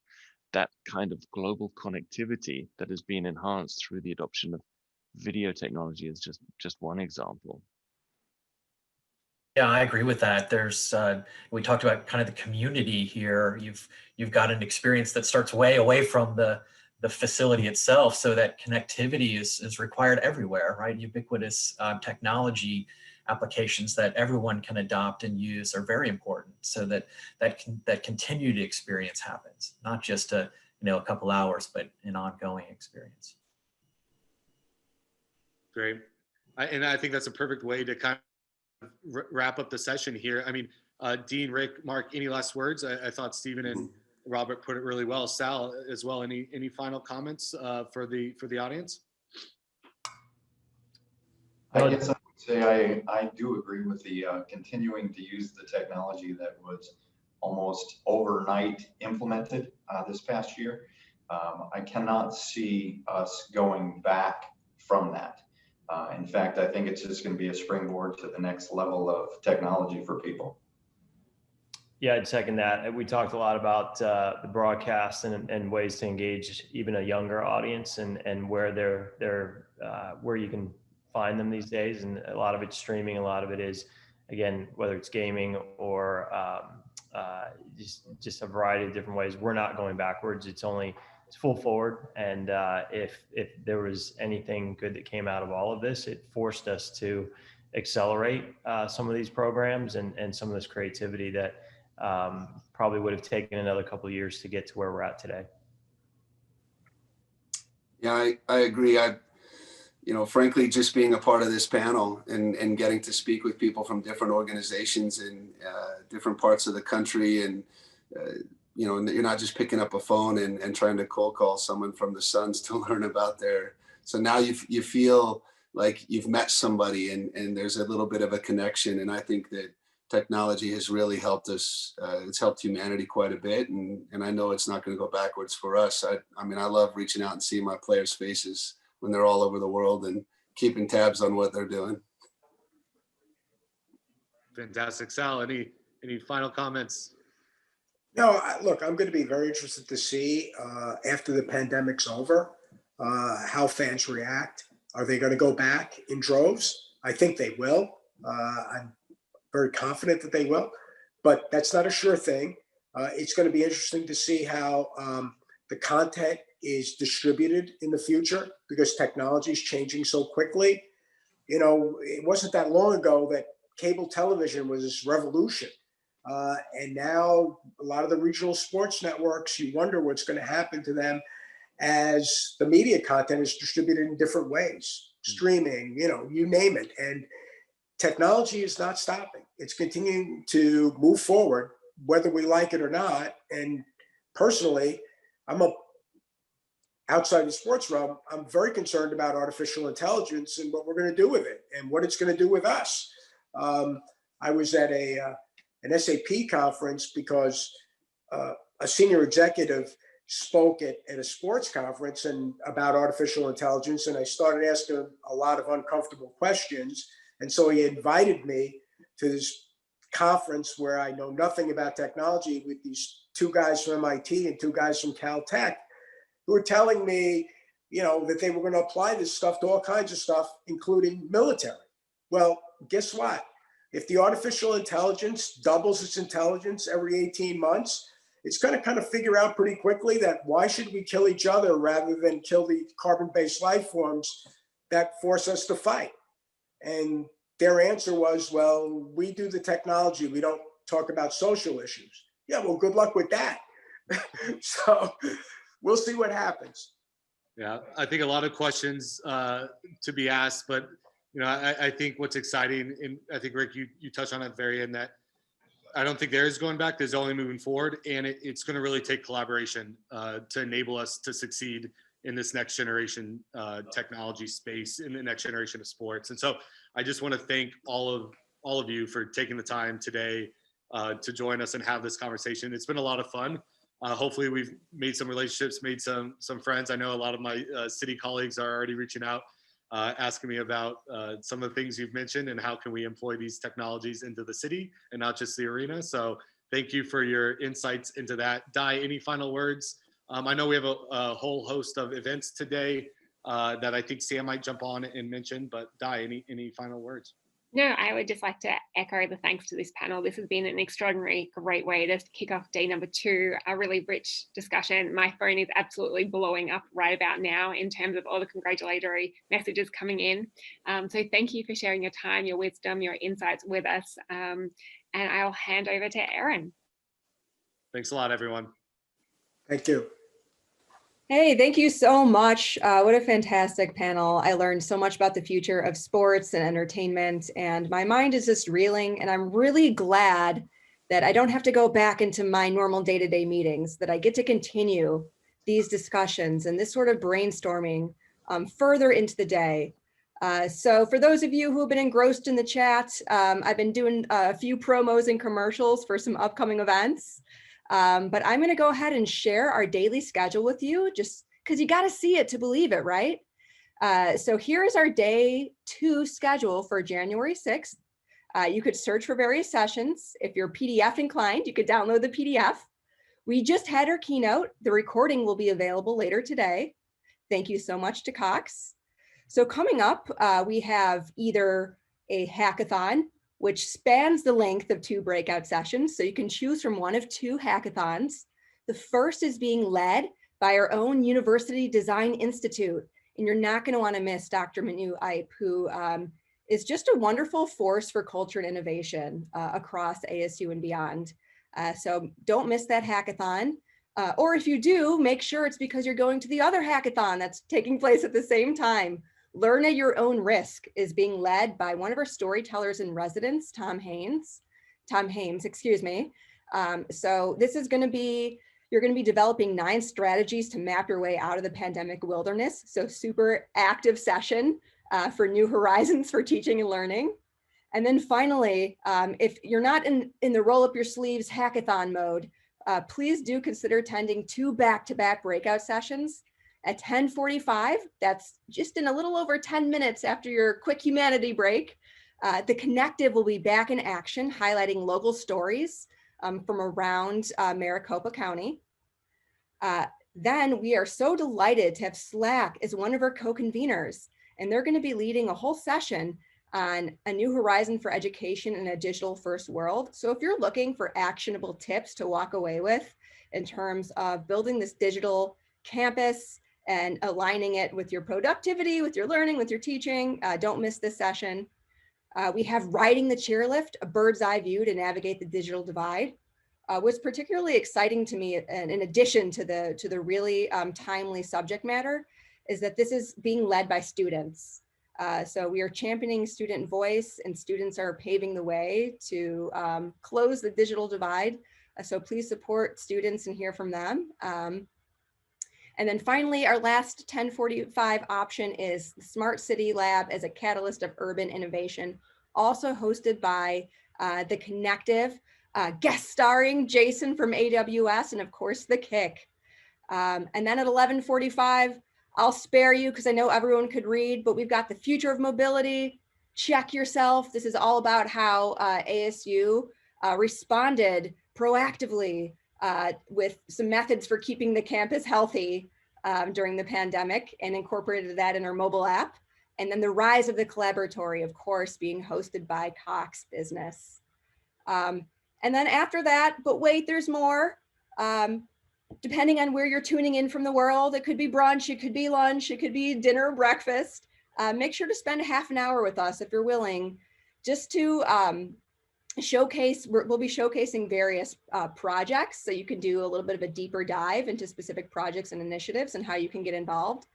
that kind of global connectivity that has been enhanced through the adoption of video technology is just one example. Yeah, I agree with that. There's we talked about kind of the community here. You've got an experience that starts way away from the facility itself, so that connectivity is required everywhere, right? Ubiquitous technology applications that everyone can adopt and use are very important, so that continued experience happens, not just a couple hours, but an ongoing experience. Great. And I think that's a perfect way to kind of wrap up the session here. I mean, Dean, Rick, Mark, any last words? I thought Stephen and Robert put it really well. Sal as well. Any final comments for the audience? I guess I would say I do agree with the continuing to use the technology that was almost overnight implemented this past year. I cannot see us going back from that. In fact, I think it's just going to be a springboard to the next level of technology for people. Yeah, I'd second that. We talked a lot about the broadcast and ways to engage even a younger audience, and where where you can find them these days. And a lot of it's streaming. A lot of it is, again, whether it's gaming or just a variety of different ways. We're not going backwards. It's full forward. And if there was anything good that came out of all of this, it forced us to accelerate some of these programs and some of this creativity that probably would have taken another couple of years to get to where we're at today. Yeah, I agree. Frankly, just being a part of this panel and getting to speak with people from different organizations in different parts of the country, and you're not just picking up a phone and trying to cold call someone from the Suns to learn about so now you feel like you've met somebody and there's a little bit of a connection. And I think that technology has really helped us. It's helped humanity quite a bit. And I know it's not going to go backwards for us. I love reaching out and seeing my players' faces when they're all over the world and keeping tabs on what they're doing. Fantastic. Sal, any final comments? No, look, I'm going to be very interested to see after the pandemic's over, how fans react. Are they going to go back in droves? I think they will. I'm very confident that they will, but that's not a sure thing. It's going to be interesting to see how the content is distributed in the future, because technology is changing so quickly. It wasn't that long ago that cable television was this revolution. And now a lot of the regional sports networks, you wonder what's going to happen to them as the media content is distributed in different ways, streaming, you name it. And technology is not stopping. It's continuing to move forward, whether we like it or not. And personally, outside the sports realm, I'm very concerned about artificial intelligence and what we're going to do with it and what it's going to do with us. I was at an SAP conference because a senior executive spoke at a sports conference and about artificial intelligence, and I started asking a lot of uncomfortable questions. And so he invited me to this conference where I know nothing about technology, with these two guys from MIT and two guys from Caltech who were telling me, that they were going to apply this stuff to all kinds of stuff, including military. Well, guess what? If the artificial intelligence doubles its intelligence every 18 months, it's going to kind of figure out pretty quickly that why should we kill each other rather than kill the carbon-based life forms that force us to fight? And their answer was, well, we do the technology. We don't talk about social issues. Yeah, well, good luck with that. So we'll see what happens. Yeah, I think a lot of questions to be asked, but I think what's exciting, and I think Rick, you touched on at the very end, that I don't think there is going back. There's only moving forward, and it's going to really take collaboration to enable us to succeed in this next generation technology space, in the next generation of sports. And so I just want to thank all of you for taking the time today to join us and have this conversation. It's been a lot of fun. Hopefully we've made some relationships, made some friends. I know a lot of my city colleagues are already reaching out, asking me about some of the things you've mentioned and how can we employ these technologies into the city and not just the arena. So thank you for your insights into that. Di, any final words? I know we have a whole host of events today that I think Sam might jump on and mention, but Di, any final words? No, I would just like to echo the thanks to this panel. This has been an extraordinary, great way to kick off day number 2, a really rich discussion. My phone is absolutely blowing up right about now in terms of all the congratulatory messages coming in. So thank you for sharing your time, your wisdom, your insights with us. And I'll hand over to Erin. Thanks a lot, everyone. Thank you. Hey, thank you so much. What a fantastic panel. I learned so much about the future of sports and entertainment, and my mind is just reeling, and I'm really glad that I don't have to go back into my normal day-to-day meetings, that I get to continue these discussions and this sort of brainstorming further into the day. So for those of you who have been engrossed in the chat, I've been doing a few promos and commercials for some upcoming events. But I'm going to go ahead and share our daily schedule with you, just because you got to see it to believe it, right? So here is our day 2 schedule for January 6th. You could search for various sessions. If you're PDF inclined, you could download the PDF. We just had our keynote. The recording will be available later today. Thank you so much to Cox. So coming up, we have either a hackathon, which spans the length of 2 breakout sessions. So you can choose from one of 2 hackathons. The first is being led by our own University Design Institute. And you're not going to want to miss Dr. Manu Ipe, who is just a wonderful force for culture and innovation across ASU and beyond. So don't miss that hackathon. Or if you do, make sure it's because you're going to the other hackathon that's taking place at the same time. Learn at Your Own Risk is being led by one of our storytellers in residence, Tom Hames, excuse me. So this is going to be, you're going to be developing 9 strategies to map your way out of the pandemic wilderness. So super active session for new horizons for teaching and learning. And then finally, if you're not in the roll up your sleeves hackathon mode, please do consider attending 2 back-to-back breakout sessions at 10:45. That's just in a little over 10 minutes after your quick humanity break. The Connective will be back in action, highlighting local stories from around Maricopa County. Then we are so delighted to have Slack as one of our co-conveners, and they're going to be leading a whole session on a new horizon for education in a digital first world. So if you're looking for actionable tips to walk away with in terms of building this digital campus and aligning it with your productivity, with your learning, with your teaching, don't miss this session. We have Riding the Chairlift, a bird's eye view to navigate the digital divide. What's particularly exciting to me, and in addition to the really timely subject matter, is that this is being led by students. So we are championing student voice, and students are paving the way to close the digital divide. So please support students and hear from them. And then finally, our last 10:45 option is the Smart City Lab as a catalyst of urban innovation, also hosted by the Connective, guest starring Jason from AWS, and of course the Kick. And then at 11:45, I'll spare you because I know everyone could read, but we've got the future of mobility. Check yourself. This is all about how ASU responded proactively with some methods for keeping the campus healthy during the pandemic, and incorporated that in our mobile app. And then the rise of the collaboratory, of course, being hosted by Cox Business. And then after that, but wait, there's more. Depending on where you're tuning in from the world, it could be brunch, it could be lunch, it could be dinner or breakfast. Make sure to spend half an hour with us if you're willing, just to showcase. We'll be showcasing various projects, so you can do a little bit of a deeper dive into specific projects and initiatives and how you can get involved.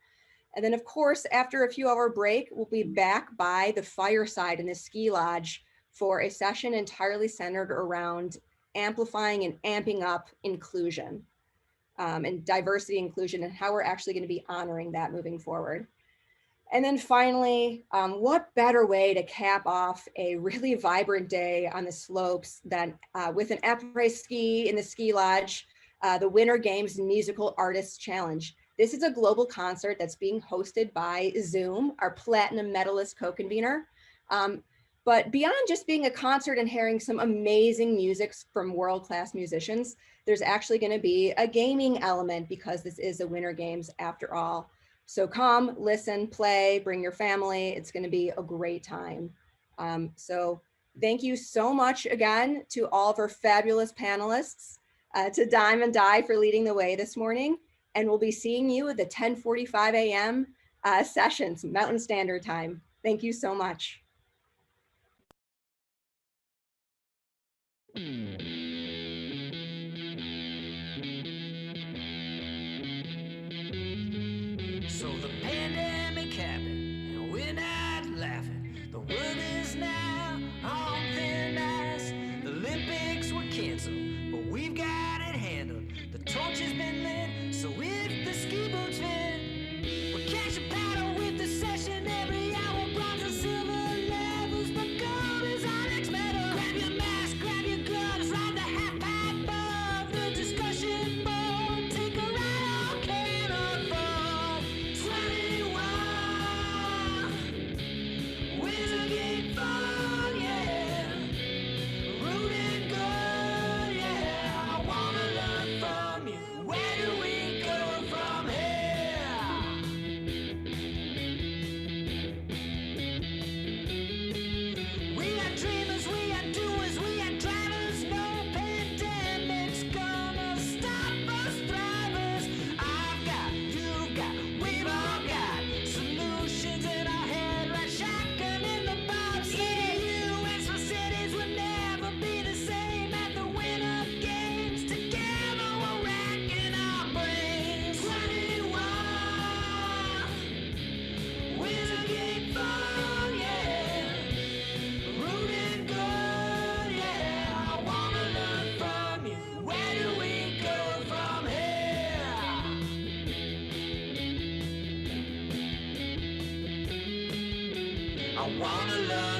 And then of course, after a few-hour break, we'll be back by the fireside in the ski lodge for a session entirely centered around amplifying and amping up inclusion. And diversity inclusion, and how we're actually going to be honoring that moving forward. And then finally, what better way to cap off a really vibrant day on the slopes than with an après-ski in the ski lodge, the Winter Games Musical Artists Challenge. This is a global concert that's being hosted by Zoom, our platinum medalist co-convener. But beyond just being a concert and hearing some amazing music from world-class musicians, there's actually going to be a gaming element, because this is the Winter Games after all. So come, listen, play, bring your family. It's going to be a great time. So thank you so much again to all of our fabulous panelists, to Dime and Di for leading the way this morning. And we'll be seeing you at the 10:45 a.m. Sessions, Mountain Standard Time. Thank you so much. So the pandemic happened, and we're not laughing. The world is now on thin ice. The Olympics were canceled, but we've got it handled. The torch has been lit, so if the ski boots fit, we're catching paddle with the session every hour. Bronze and silver levels, but gold is our next medal. Grab your mask, grab your gloves, ride the half pipe of the discussion board. Take a ride on Cannonball. 20 wanna learn